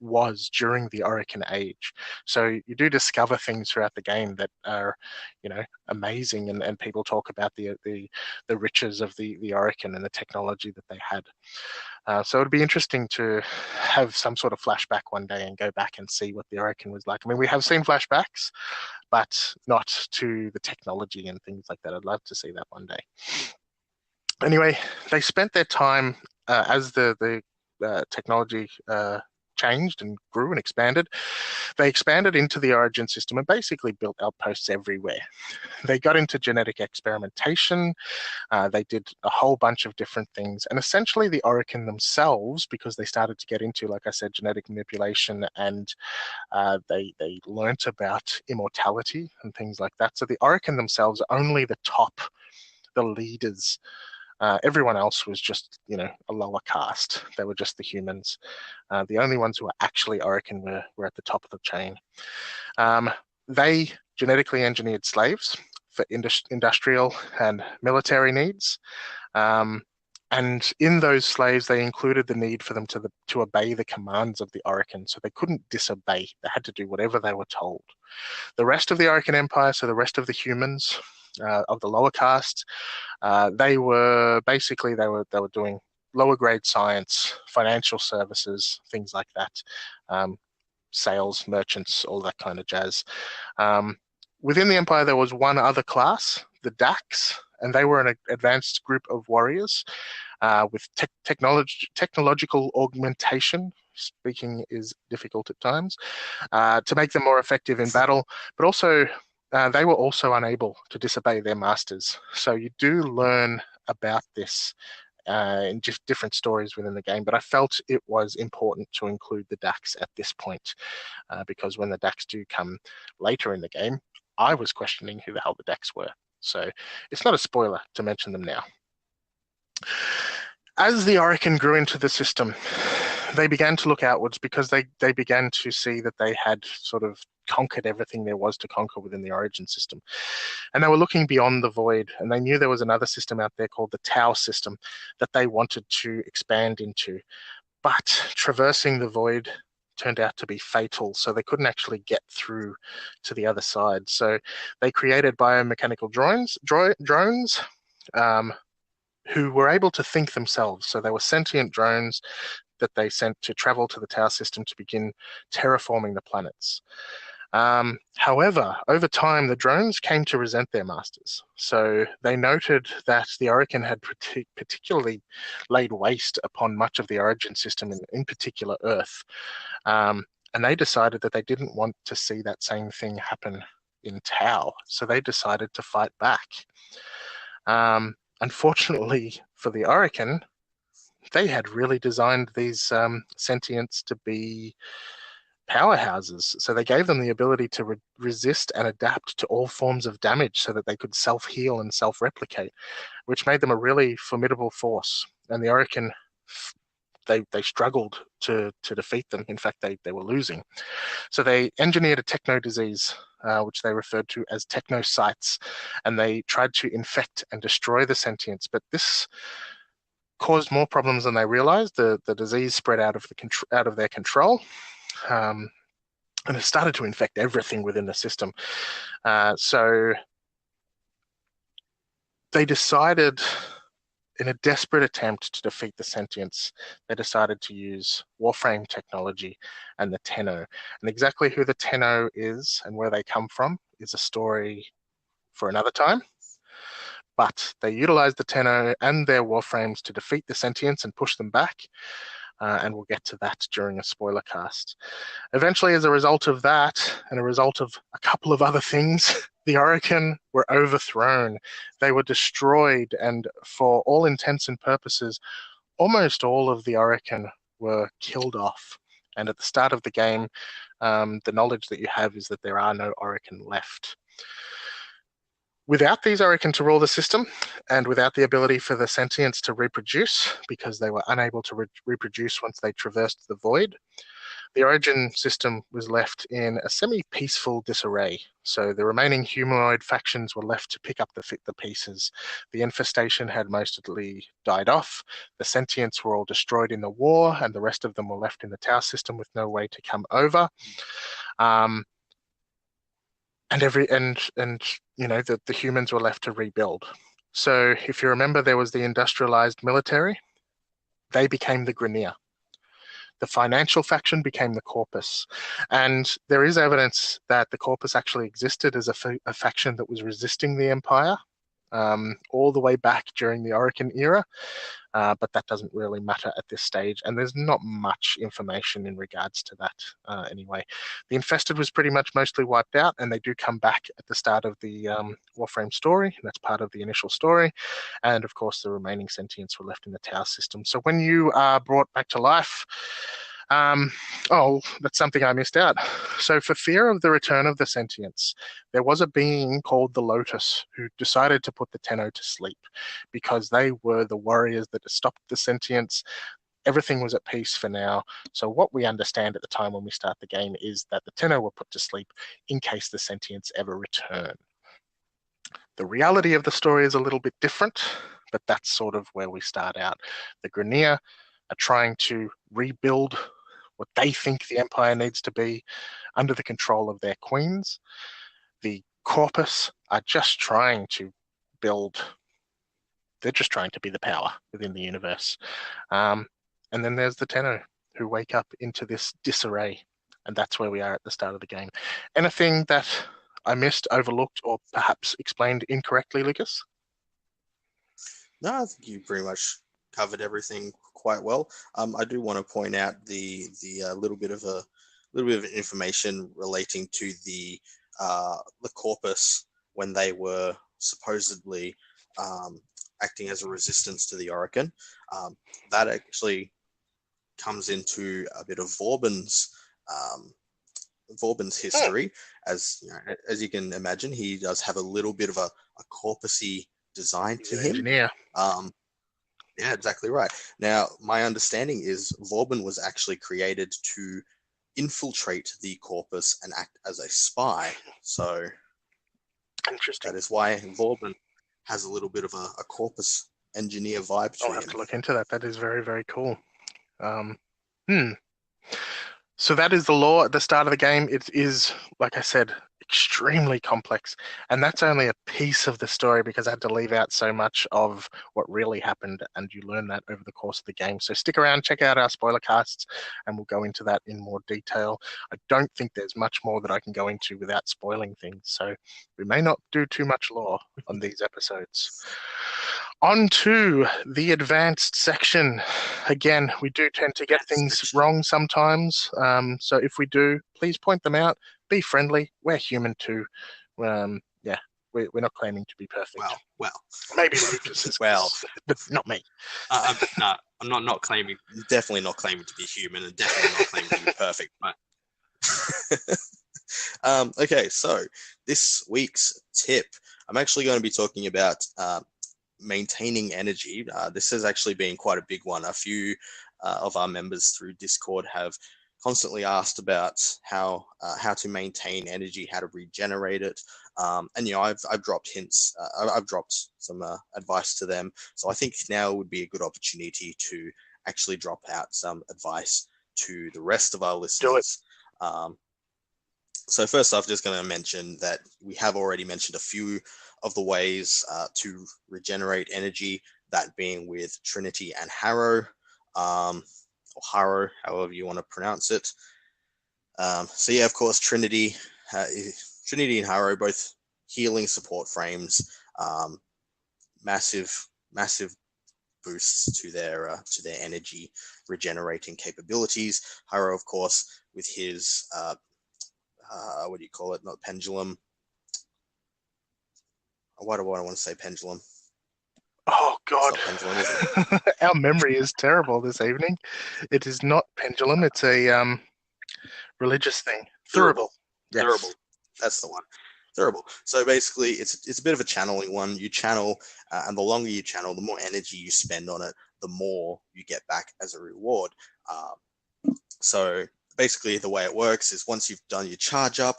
S3: was during the Orokin age. So you do discover things throughout the game that are, amazing, and people talk about the riches of the Orokin and the technology that they had. So it'd be interesting to have some sort of flashback one day and go back and see what the Orokin was like. I mean, we have seen flashbacks, but not to the technology and things like that. I'd love to see that one day. Anyway, they spent their time as the technology changed and grew and expanded. They expanded into the Origin system and basically built outposts everywhere. They got into genetic experimentation. They did a whole bunch of different things. And essentially the Orokin themselves, because they started to get into, like I said, genetic manipulation, and they learnt about immortality and things like that. So the Orokin themselves are only the top, the leaders. Everyone else was just, a lower caste. They were just the humans. The only ones who were actually Orokin were at the top of the chain. They genetically engineered slaves for industrial and military needs. And in those slaves, they included the need for them to obey the commands of the Orokin. So they couldn't disobey. They had to do whatever they were told. The rest of the Orokin Empire, so the rest of the humans of the lower caste, they were doing lower grade science, financial services, things like that, sales, merchants, all that kind of jazz. Within the Empire, there was one other class, the Dax, and they were an advanced group of warriors with technological augmentation. Speaking is difficult at times, to make them more effective in battle, but also they were also unable to disobey their masters. So you do learn about this in just different stories within the game, but I felt it was important to include the Dax at this point, because when the Dax do come later in the game, I was questioning who the hell the Dax were. So it's not a spoiler to mention them now. As the Orokin grew into the system, they began to look outwards because they began to see that they had sort of conquered everything there was to conquer within the Origin system. And they were looking beyond the Void, and they knew there was another system out there called the Tau system that they wanted to expand into. But traversing the Void turned out to be fatal, so they couldn't actually get through to the other side. So they created biomechanical drones who were able to think themselves. So they were sentient drones that they sent to travel to the Tau system to begin terraforming the planets. However, over time, the drones came to resent their masters. So they noted that the Orokin had particularly laid waste upon much of the Origin system, in particular Earth. And they decided that they didn't want to see that same thing happen in Tau. So they decided to fight back. Unfortunately for the Orokin, they had really designed these sentients to be powerhouses. So they gave them the ability to resist and adapt to all forms of damage so that they could self-heal and self-replicate, which made them a really formidable force. And the Orokin, they struggled to defeat them. In fact, they were losing. So they engineered a techno disease, which they referred to as technocytes, and they tried to infect and destroy the sentients. But this caused more problems than they realized. The disease spread out of their control, and it started to infect everything within the system. So they decided, in a desperate attempt to defeat the sentients, they decided to use Warframe technology and the Tenno. And exactly who the Tenno is and where they come from is a story for another time. But they utilized the Tenno and their Warframes to defeat the sentients and push them back. And we'll get to that during a spoiler cast. Eventually, as a result of that, and a result of a couple of other things, the Orokin were overthrown. They were destroyed, and for all intents and purposes, almost all of the Orokin were killed off. And at the start of the game, the knowledge that you have is that there are no Orokin left. Without these Orokin to rule the system, and without the ability for the sentients to reproduce, because they were unable to reproduce once they traversed the void, the origin system was left in a semi-peaceful disarray. So the remaining humanoid factions were left to pick up the pieces. The infestation had mostly died off. The sentients were all destroyed in the war, and the rest of them were left in the Tau system with no way to come over. The humans were left to rebuild. So if you remember, there was the industrialized military. They became the Grineer. The financial faction became the Corpus. And there is evidence that the Corpus actually existed as a faction that was resisting the Empire all the way back during the Orokin era. But that doesn't really matter at this stage, and there's not much information in regards to that anyway. The Infested was pretty much mostly wiped out, and they do come back at the start of the Warframe story, and that's part of the initial story. And of course, the remaining sentients were left in the Tau system. So when you are brought back to life, that's something I missed out. So for fear of the return of the sentients, there was a being called the Lotus who decided to put the Tenno to sleep because they were the warriors that stopped the sentients. Everything was at peace for now. So what we understand at the time when we start the game is that the Tenno were put to sleep in case the sentients ever return. The reality of the story is a little bit different, but that's sort of where we start out. The Grineer are trying to rebuild what they think the Empire needs to be under the control of their queens. The Corpus are just trying to they're just trying to be the power within the universe. And then there's the Tenno who wake up into this disarray, and that's where we are at the start of the game. Anything that I missed, overlooked, or perhaps explained incorrectly, Lucas?
S4: No, I think you pretty much covered everything quite well. I do want to point out the little bit of information relating to the Corpus when they were supposedly acting as a resistance to the Orokin. That actually comes into a bit of Vauban's history. As you can imagine, he does have a little bit of a corpusy design to him.
S3: Engineer.
S4: Yeah, exactly right. Now, my understanding is Vauban was actually created to infiltrate the Corpus and act as a spy. So
S3: interesting.
S4: That is why Vauban has a little bit of a Corpus engineer vibe to him.
S3: I'll have to look into that. That is very, very cool. So that is the lore at the start of the game. It is, like I said, extremely complex. And that's only a piece of the story because I had to leave out so much of what really happened, and you learn that over the course of the game. So stick around, check out our spoiler casts, and we'll go into that in more detail. I don't think there's much more that I can go into without spoiling things, so we may not do too much lore on these episodes. On to the advanced section. Again, we do tend to get things wrong sometimes, so if we do, please point them out. Be friendly. We're human too. We're not claiming to be perfect.
S4: Well.
S3: Maybe Lucas is, but not me.
S4: No, I'm not claiming. Definitely not claiming to be human, and definitely not claiming to be perfect. But okay, so this week's tip, I'm actually going to be talking about maintaining energy. This has actually been quite a big one. A few of our members through Discord have constantly asked about how to maintain energy, how to regenerate it, and I've dropped hints. I've dropped some advice to them. So I think now would be a good opportunity to actually drop out some advice to the rest of our listeners.
S3: Do it.
S4: So first off, just going to mention that we have already mentioned a few of the ways to regenerate energy, that being with Trinity and Harrow. Or Harrow, however you want to pronounce it. So yeah, of course, Trinity and Harrow, both healing support frames, massive boosts to their energy regenerating capabilities. Harrow, of course, with his what do you call it? Not pendulum. Why do I want to say pendulum?
S3: Oh, God.
S4: It's not pendulum, is it?
S3: Our memory is terrible this evening. It is not pendulum. It's a religious thing. Thurible.
S4: Yes. Thurible. That's the one. Thurible. So basically, it's a bit of a channeling one. You channel, and the longer you channel, the more energy you spend on it, the more you get back as a reward. So basically, the way it works is once you've done your charge up,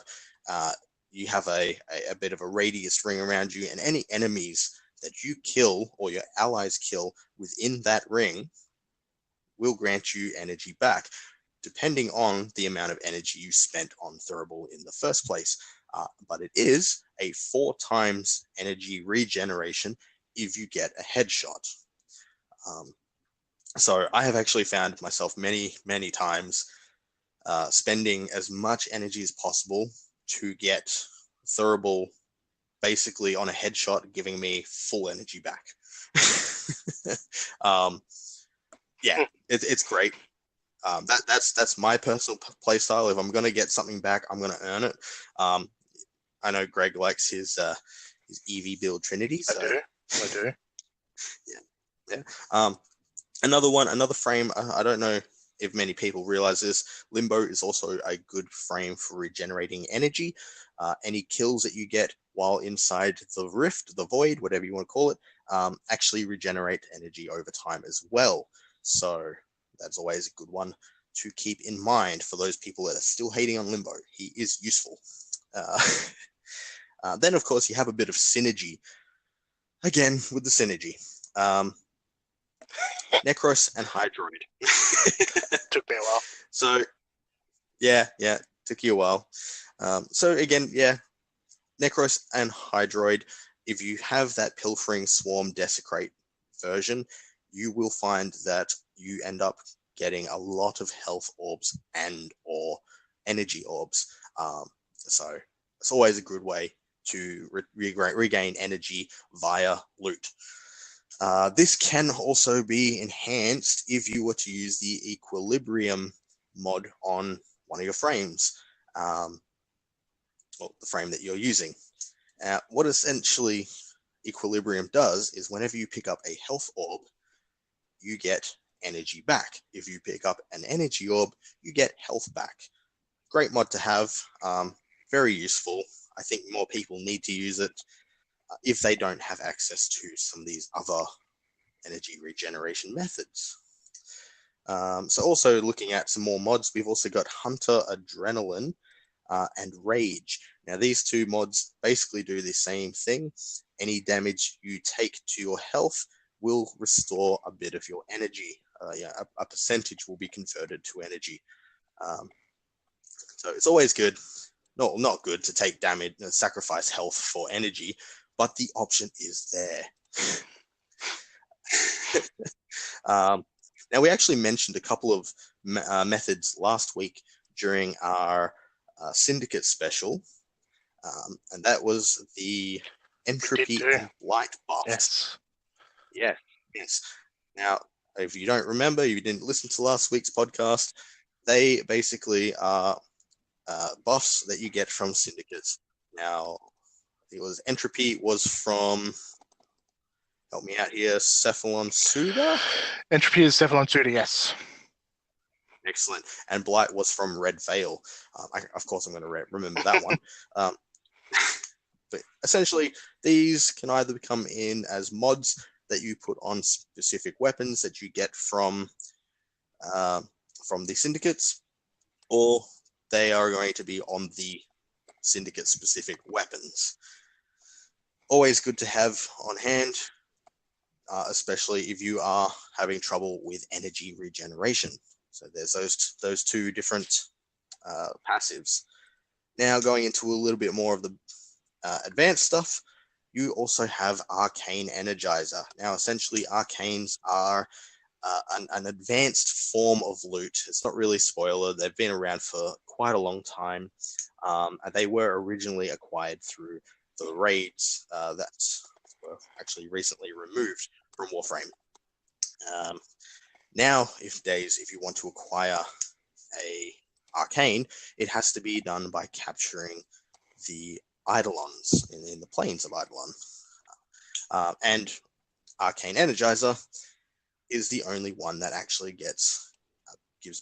S4: you have a bit of a radius ring around you, and any enemies that you kill or your allies kill within that ring will grant you energy back, depending on the amount of energy you spent on Thurible in the first place. But it is a 4 times energy regeneration if you get a headshot. So I have actually found myself many, many times spending as much energy as possible to get Thurible basically on a headshot, giving me full energy back. Yeah, it's great. That's my personal play style. If I'm going to get something back, I'm going to earn it. I know Greg likes his EV build Trinity. So.
S3: I do.
S4: Yeah. Another frame. I don't know if many people realize this. Limbo is also a good frame for regenerating energy. Any kills that you get while inside the rift, the void, whatever you want to call it, actually regenerate energy over time as well. So that's always a good one to keep in mind for those people that are still hating on Limbo. He is useful. Then, of course, you have a bit of synergy. Again, with the synergy. Necros and Hydroid.
S3: Took me a while.
S4: So, yeah, took you a while. So again, yeah, Necros and Hydroid, if you have that Pilfering Swarm Desecrate version, you will find that you end up getting a lot of health orbs and or energy orbs. So it's always a good way to regain energy via loot. This can also be enhanced if you were to use the Equilibrium mod on one of your frames, or the frame that you're using. What essentially Equilibrium does is whenever you pick up a health orb, you get energy back. If you pick up an energy orb, you get health back. Great mod to have, very useful. I think more people need to use it if they don't have access to some of these other energy regeneration methods. So also looking at some more mods, we've also got Hunter Adrenaline and Rage. Now these two mods basically do the same thing. Any damage you take to your health will restore a bit of your energy. A percentage will be converted to energy. So it's always good. Not good to take damage and sacrifice health for energy, but the option is there. Now, we actually mentioned a couple of methods last week during our Syndicate special, and that was the Entropy and Blight buffs. Yes. Now, if you don't remember, you didn't listen to last week's podcast, they basically are buffs that you get from Syndicates. Now, it was Entropy was from, help me out here, Cephalon Suda?
S3: Entropy is Cephalon Suda, yes.
S4: Excellent. And Blight was from Red Veil. Of course, I'm going to remember that one. But essentially, these can either come in as mods that you put on specific weapons that you get from the Syndicates, or they are going to be on the Syndicate-specific weapons. Always good to have on hand, especially if you are having trouble with energy regeneration. So there's those two different passives. Now going into a little bit more of the advanced stuff, you also have Arcane Energizer. Now essentially Arcanes are an advanced form of loot. It's not really spoiler. They've been around for quite a long time. They were originally acquired through the raids that were actually recently removed from Warframe. Nowadays, if you want to acquire a Arcane, it has to be done by capturing the Eidolons in the plains of Eidolon. And Arcane Energizer is the only one that actually gives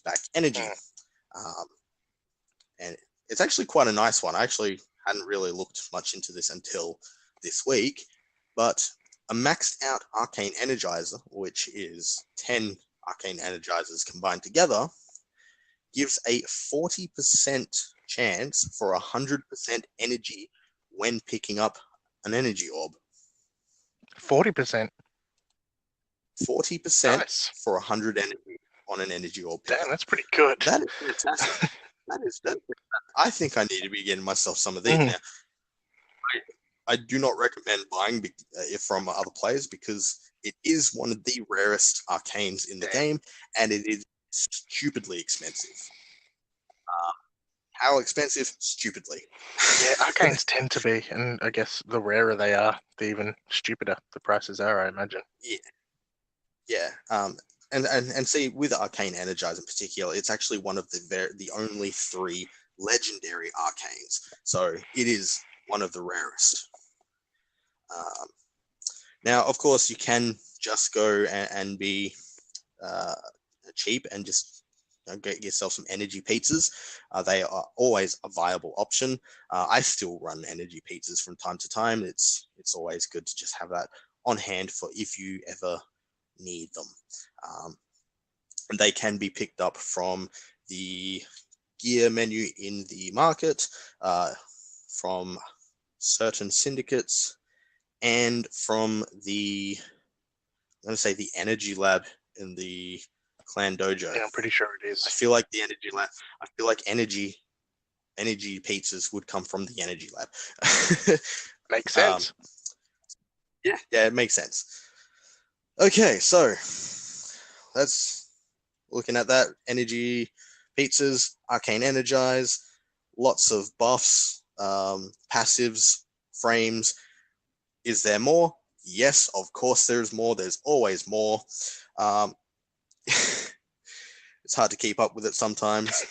S4: back energy. And it's actually quite a nice one. I actually hadn't really looked much into this until this week, but a maxed out Arcane Energizer, which is 10 Arcane Energizers combined together, gives a 40% chance for 100% energy when picking up an energy orb.
S3: 40%.
S4: 40%
S3: Nice.
S4: for 100 energy on an energy orb.
S3: Damn, that's pretty good.
S4: That is fantastic. that. I think I need to be getting myself some of these now. I do not recommend buying it from other players because it is one of the rarest arcanes in the game, and it is stupidly expensive. How expensive? Stupidly.
S3: Yeah, arcanes tend to be, and I guess the rarer they are, the even stupider the prices are, I imagine.
S4: Yeah. And see, with Arcane Energize in particular, it's actually one of the only 3 legendary arcanes. So it is one of the rarest. Now, of course, you can just go and be cheap and just get yourself some energy pizzas. They are always a viable option. I still run energy pizzas from time to time. It's always good to just have that on hand for if you ever need them. And they can be picked up from the gear menu in the market, from certain syndicates, and from the, I'm going to say, the energy lab in the clan dojo.
S3: Yeah, I'm pretty sure it is.
S4: I feel like the energy lab, energy pizzas would come from the energy lab.
S3: Makes sense.
S4: Yeah, it makes sense. Okay, so that's looking at that. Energy pizzas, Arcane Energize, lots of buffs, passives, frames. Is there more? Yes, of course there's more. There's always more. It's hard to keep up with it sometimes.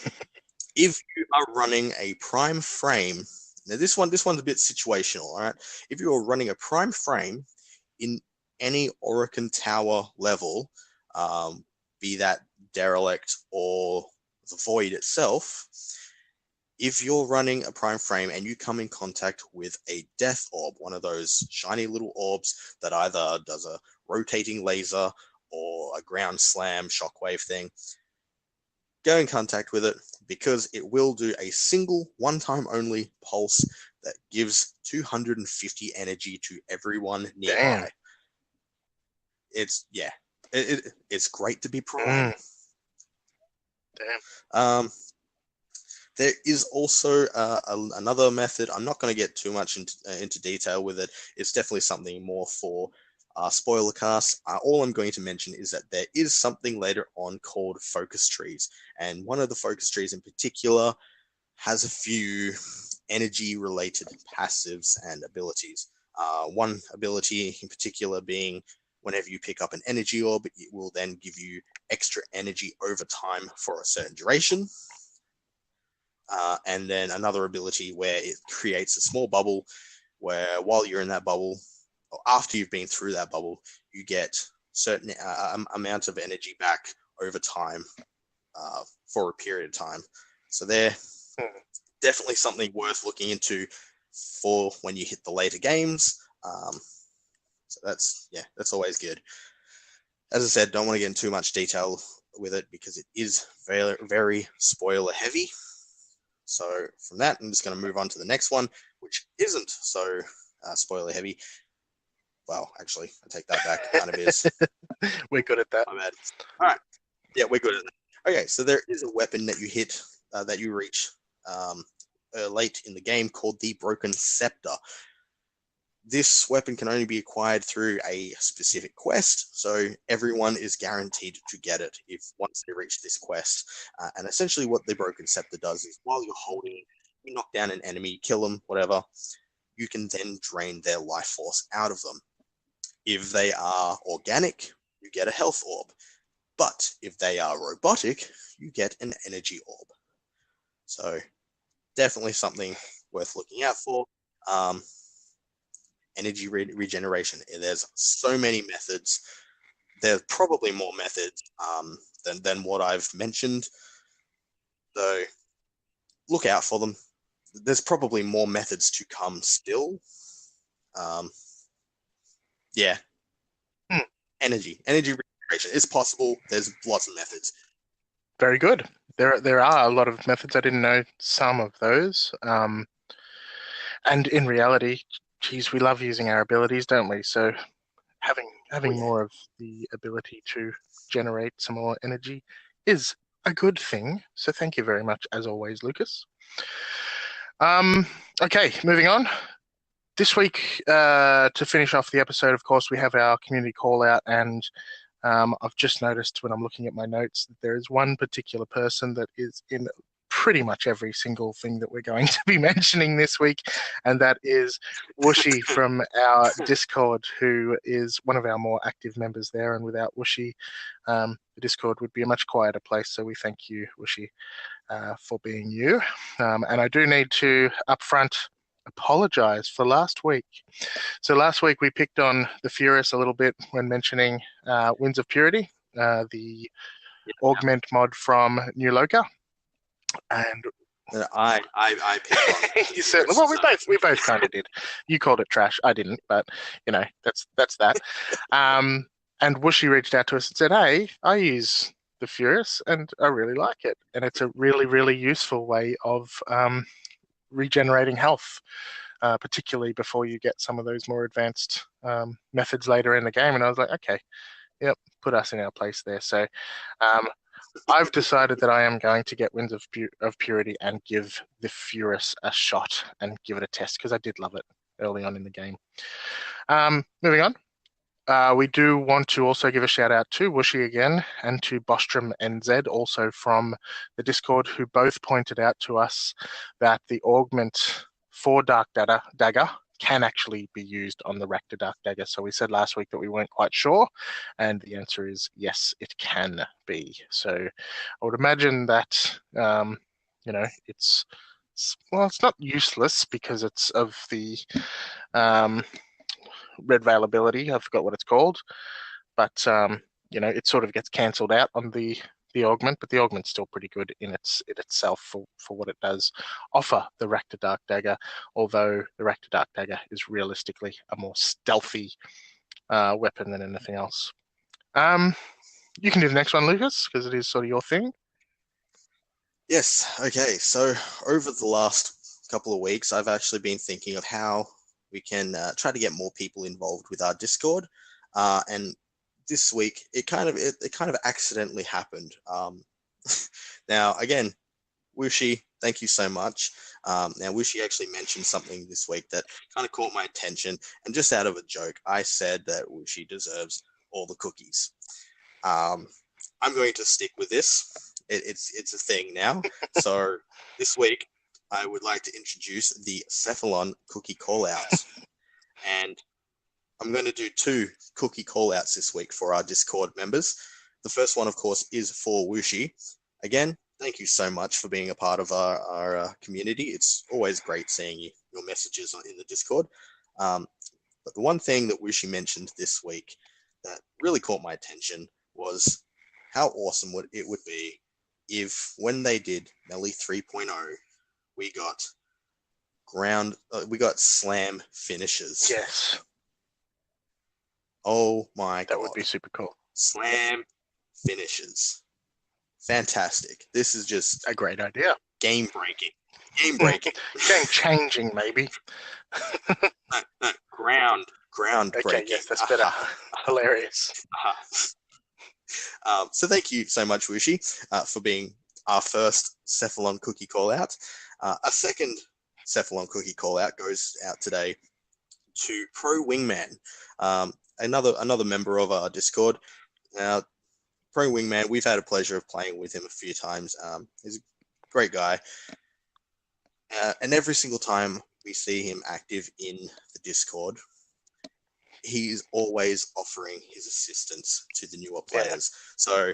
S4: If you are running a prime frame, now this one's a bit situational, all right? If you are running a prime frame in any Orokin Tower level, be that Derelict or the Void itself, if you're running a prime frame and you come in contact with a death orb, one of those shiny little orbs that either does a rotating laser or a ground slam shockwave thing, go in contact with it because it will do a single one-time only pulse that gives 250 energy to everyone nearby.
S3: Damn.
S4: It's great to be prime.
S3: Damn.
S4: There is also another method. I'm not going to get too much into detail with it. It's definitely something more for spoiler casts. All I'm going to mention is that there is something later on called focus trees. And one of the focus trees in particular has a few energy-related passives and abilities. One ability in particular being whenever you pick up an energy orb, it will then give you extra energy over time for a certain duration. And then another ability where it creates a small bubble where while you're in that bubble, or after you've been through that bubble, you get certain amount of energy back over time for a period of time. So they're definitely something worth looking into for when you hit the later games. So that's always good. As I said, don't want to get into too much detail with it because it is very, very spoiler heavy. So from that, I'm just going to move on to the next one, which isn't so spoiler heavy. Well, actually, I take that back. It kind of is.
S3: We're good at that.
S4: My bad. All right. Yeah, we're good at that. Okay, so there is a weapon that you hit, that you reach late in the game called the Broken Scepter. This weapon can only be acquired through a specific quest, so everyone is guaranteed to get it if once they reach this quest. And essentially what the Broken Scepter does is while you're holding it, you knock down an enemy, kill them, whatever, you can then drain their life force out of them. If they are organic, you get a health orb. But if they are robotic, you get an energy orb. So definitely something worth looking out for. Energy regeneration. There's so many methods. There's probably more methods than what I've mentioned. So look out for them. there's probably more methods to come still. Yeah. Energy regeneration is possible. There's lots of methods.
S3: Very good. There are a lot of methods. I didn't know some of those. And in reality, geez, we love using our abilities, don't we? So having more of the ability to generate some more energy is a good thing. So thank you very much, as always, Lucas. Okay, moving on. This week, to finish off the episode, of course, we have our community call out, and I've just noticed when I'm looking at my notes that there is one particular person that is in pretty much every single thing that we're going to be mentioning this week, and that is Whooshi from our Discord, who is one of our more active members there. And without Whooshi, the Discord would be a much quieter place. So we thank you, Whooshi, for being you. And I do need to upfront apologize for last week. So last week we picked on the Furious a little bit when mentioning Winds of Purity, the augment mod from New Loka. And
S4: I picked on it.
S3: you certainly, well, we both kind of did. You called it trash. I didn't, but that's that. And Whooshi reached out to us and said, "Hey, I use the Furious and I really like it, and it's a really, really useful way of regenerating health, particularly before you get some of those more advanced methods later in the game." And I was like, okay, yep, put us in our place there. So I've decided that I am going to get Winds of Purity and give the Furious a shot and give it a test, because I did love it early on in the game. Moving on. We do want to also give a shout out to Whooshi again and to Bostrom NZ, also from the Discord, who both pointed out to us that the augment for Dark Dagger can actually be used on the Rakta Dark Dagger. So we said last week that we weren't quite sure, and the answer is yes, it can be. So I would imagine that it's not useless because it's of the Red Veil ability. I forgot what it's called, but it sort of gets cancelled out on the augment, but the augment's still pretty good in itself for what it does offer the Rakta Dark Dagger, although the Rakta Dark Dagger is realistically a more stealthy weapon than anything else. You can do the next one, Lucas, because it is sort of your thing.
S4: Yes, okay. So over the last couple of weeks, I've actually been thinking of how we can try to get more people involved with our Discord, and this week it kind of accidentally happened. Now again, Whooshi, thank you so much. Now Whooshi actually mentioned something this week that kind of caught my attention, and just out of a joke, I said that Whooshi deserves all the cookies. I'm going to stick with this. It's a thing now. So this week I would like to introduce the Cephalon cookie callouts, and I'm going to do 2 cookie callouts this week for our Discord members. The first one, of course, is for Whooshi. Again, thank you so much for being a part of our community. It's always great seeing your messages in the Discord. But the one thing that Whooshi mentioned this week that really caught my attention was how awesome it would be if, when they did Melee 3.0, we got slam finishes.
S3: Yes.
S4: Oh my god.
S3: That would be super cool.
S4: Slam finishes. Fantastic. This is just
S3: a great idea.
S4: Game breaking.
S3: Game changing, maybe.
S4: No, ground breaking.
S3: Okay, yes, that's better. Hilarious.
S4: So thank you so much, Whooshi, for being our first Cephalon cookie call out. A second Cephalon cookie call out goes out today to Pro Wingman, another member of our Discord. Now, Pro Wingman, we've had a pleasure of playing with him a few times. He's a great guy. And every single time we see him active in the Discord, he's always offering his assistance to the newer players. Yeah. So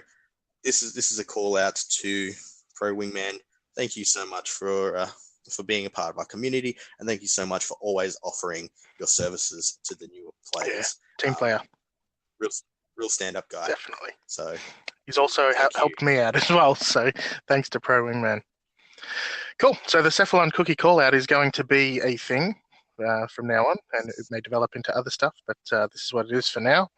S4: this is a call out to Pro Wingman. Thank you so much for being a part of our community, and thank you so much for always offering your services to the newer players.
S3: Yeah, team player.
S4: Real stand-up guy.
S3: Definitely.
S4: So
S3: he's also helped me out as well. So thanks to Pro Wingman. Cool. So the Cephalon cookie callout is going to be a thing from now on, and it may develop into other stuff, but this is what it is for now.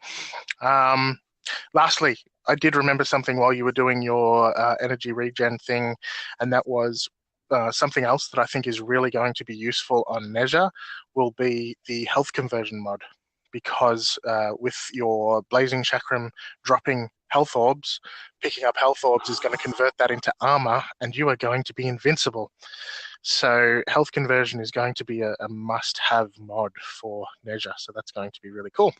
S3: Lastly, I did remember something while you were doing your energy regen thing, and that was something else that I think is really going to be useful on Measure will be the health conversion mod, because with your Blazing Chakram dropping health orbs, picking up health orbs is going to convert that into armor, and you are going to be invincible. So health conversion is going to be a must-have mod for Measure, so that's going to be really cool.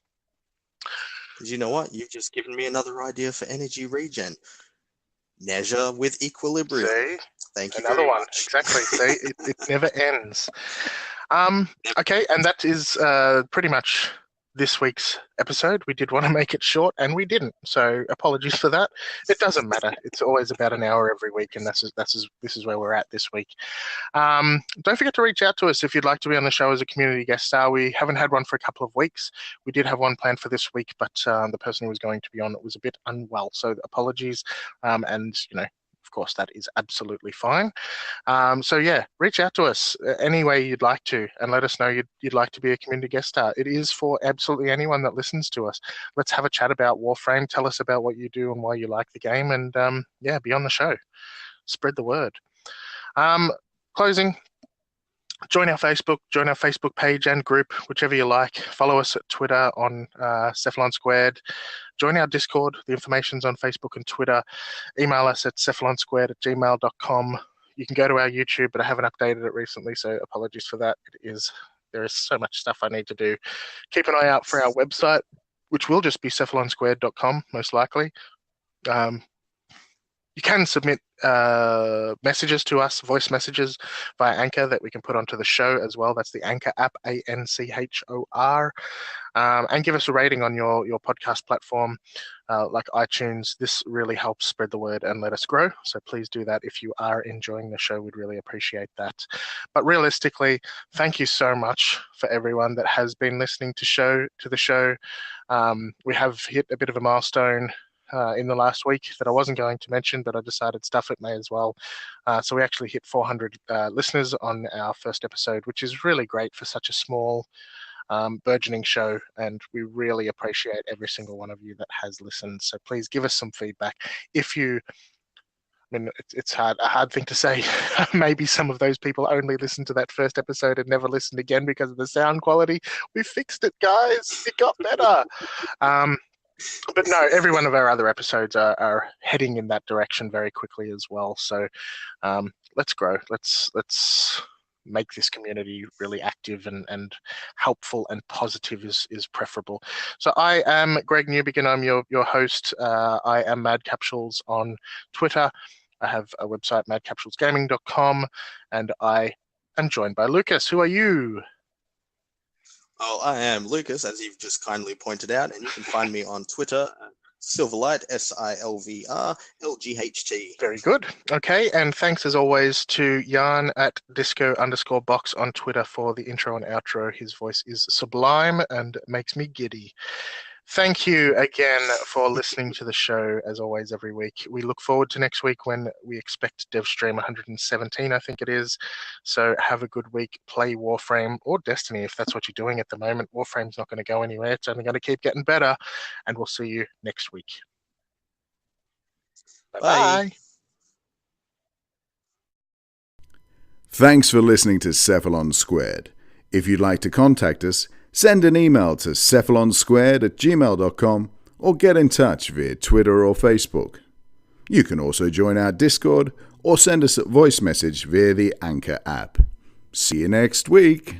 S4: Because you know what? You've just given me another idea for energy regen. Measure with equilibrium.
S3: See?
S4: Thank you
S3: Another
S4: very
S3: one.
S4: much.
S3: Exactly. See, it never ends. Okay, and that is pretty much this week's episode. We did want to make it short, and we didn't. So apologies for that. It doesn't matter. It's always about an hour every week, and this is where we're at this week. Don't forget to reach out to us if you'd like to be on the show as a community guest star. We haven't had one for a couple of weeks. We did have one planned for this week, but the person who was going to be on was a bit unwell. So apologies, and of course, that is absolutely fine. So yeah, reach out to us any way you'd like to, and let us know you'd like to be a community guest star. It is for absolutely anyone that listens to us. Let's have a chat about Warframe. Tell us about what you do and why you like the game, and be on the show. Spread the word. Closing. Join our Facebook page and group, whichever you like. Follow us at Twitter on Cephalon Squared. Join our Discord. The information's on Facebook and Twitter. Email us at cephalonsquared@gmail.com. You can go to our YouTube, but I haven't updated it recently, so apologies for that. There is so much stuff I need to do. Keep an eye out for our website, which will just be cephalonsquared.com, most likely. You can submit messages to us, voice messages via Anchor that we can put onto the show as well. That's the Anchor app, ANCHOR. And give us a rating on your podcast platform like iTunes. This really helps spread the word and let us grow. So please do that if you are enjoying the show. We'd really appreciate that. But realistically, thank you so much for everyone that has been listening to the show. We have hit a bit of a milestone in the last week that I wasn't going to mention, but I decided stuff it may as well. So we actually hit 400 listeners on our first episode, which is really great for such a small, burgeoning show, and we really appreciate every single one of you that has listened. So please give us some feedback. It's a hard thing to say. Maybe some of those people only listened to that first episode and never listened again because of the sound quality. We fixed it, guys. It got better. But no, every one of our other episodes are heading in that direction very quickly as well. So let's grow. Let's make this community really active and helpful and positive is preferable. So I am Greg Newbegin. I'm your host. I am Mad Capsules on Twitter. I have a website, madcapsulesgaming.com, and I am joined by Lucas. Who are you?
S4: Oh, I am Lucas, as you've just kindly pointed out, and you can find me on Twitter, Silverlight, SILVRLGHT.
S3: Very good. Okay, and thanks as always to Jan at disco_box on Twitter for the intro and outro. His voice is sublime and makes me giddy. Thank you again for listening to the show, as always, every week. We look forward to next week when we expect DevStream 117, I think it is. So have a good week. Play Warframe or Destiny if that's what you're doing at the moment. Warframe's not going to go anywhere. It's only going to keep getting better. And we'll see you next week. Bye-bye.
S2: Thanks for listening to Cephalon Squared. If you'd like to contact us, send an email to cephalonsquared@gmail.com or get in touch via Twitter or Facebook. You can also join our Discord or send us a voice message via the Anchor app. See you next week.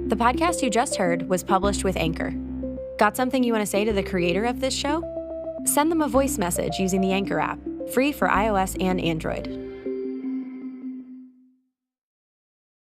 S5: The podcast you just heard was published with Anchor. Got something you want to say to the creator of this show? Send them a voice message using the Anchor app, free for iOS and Android.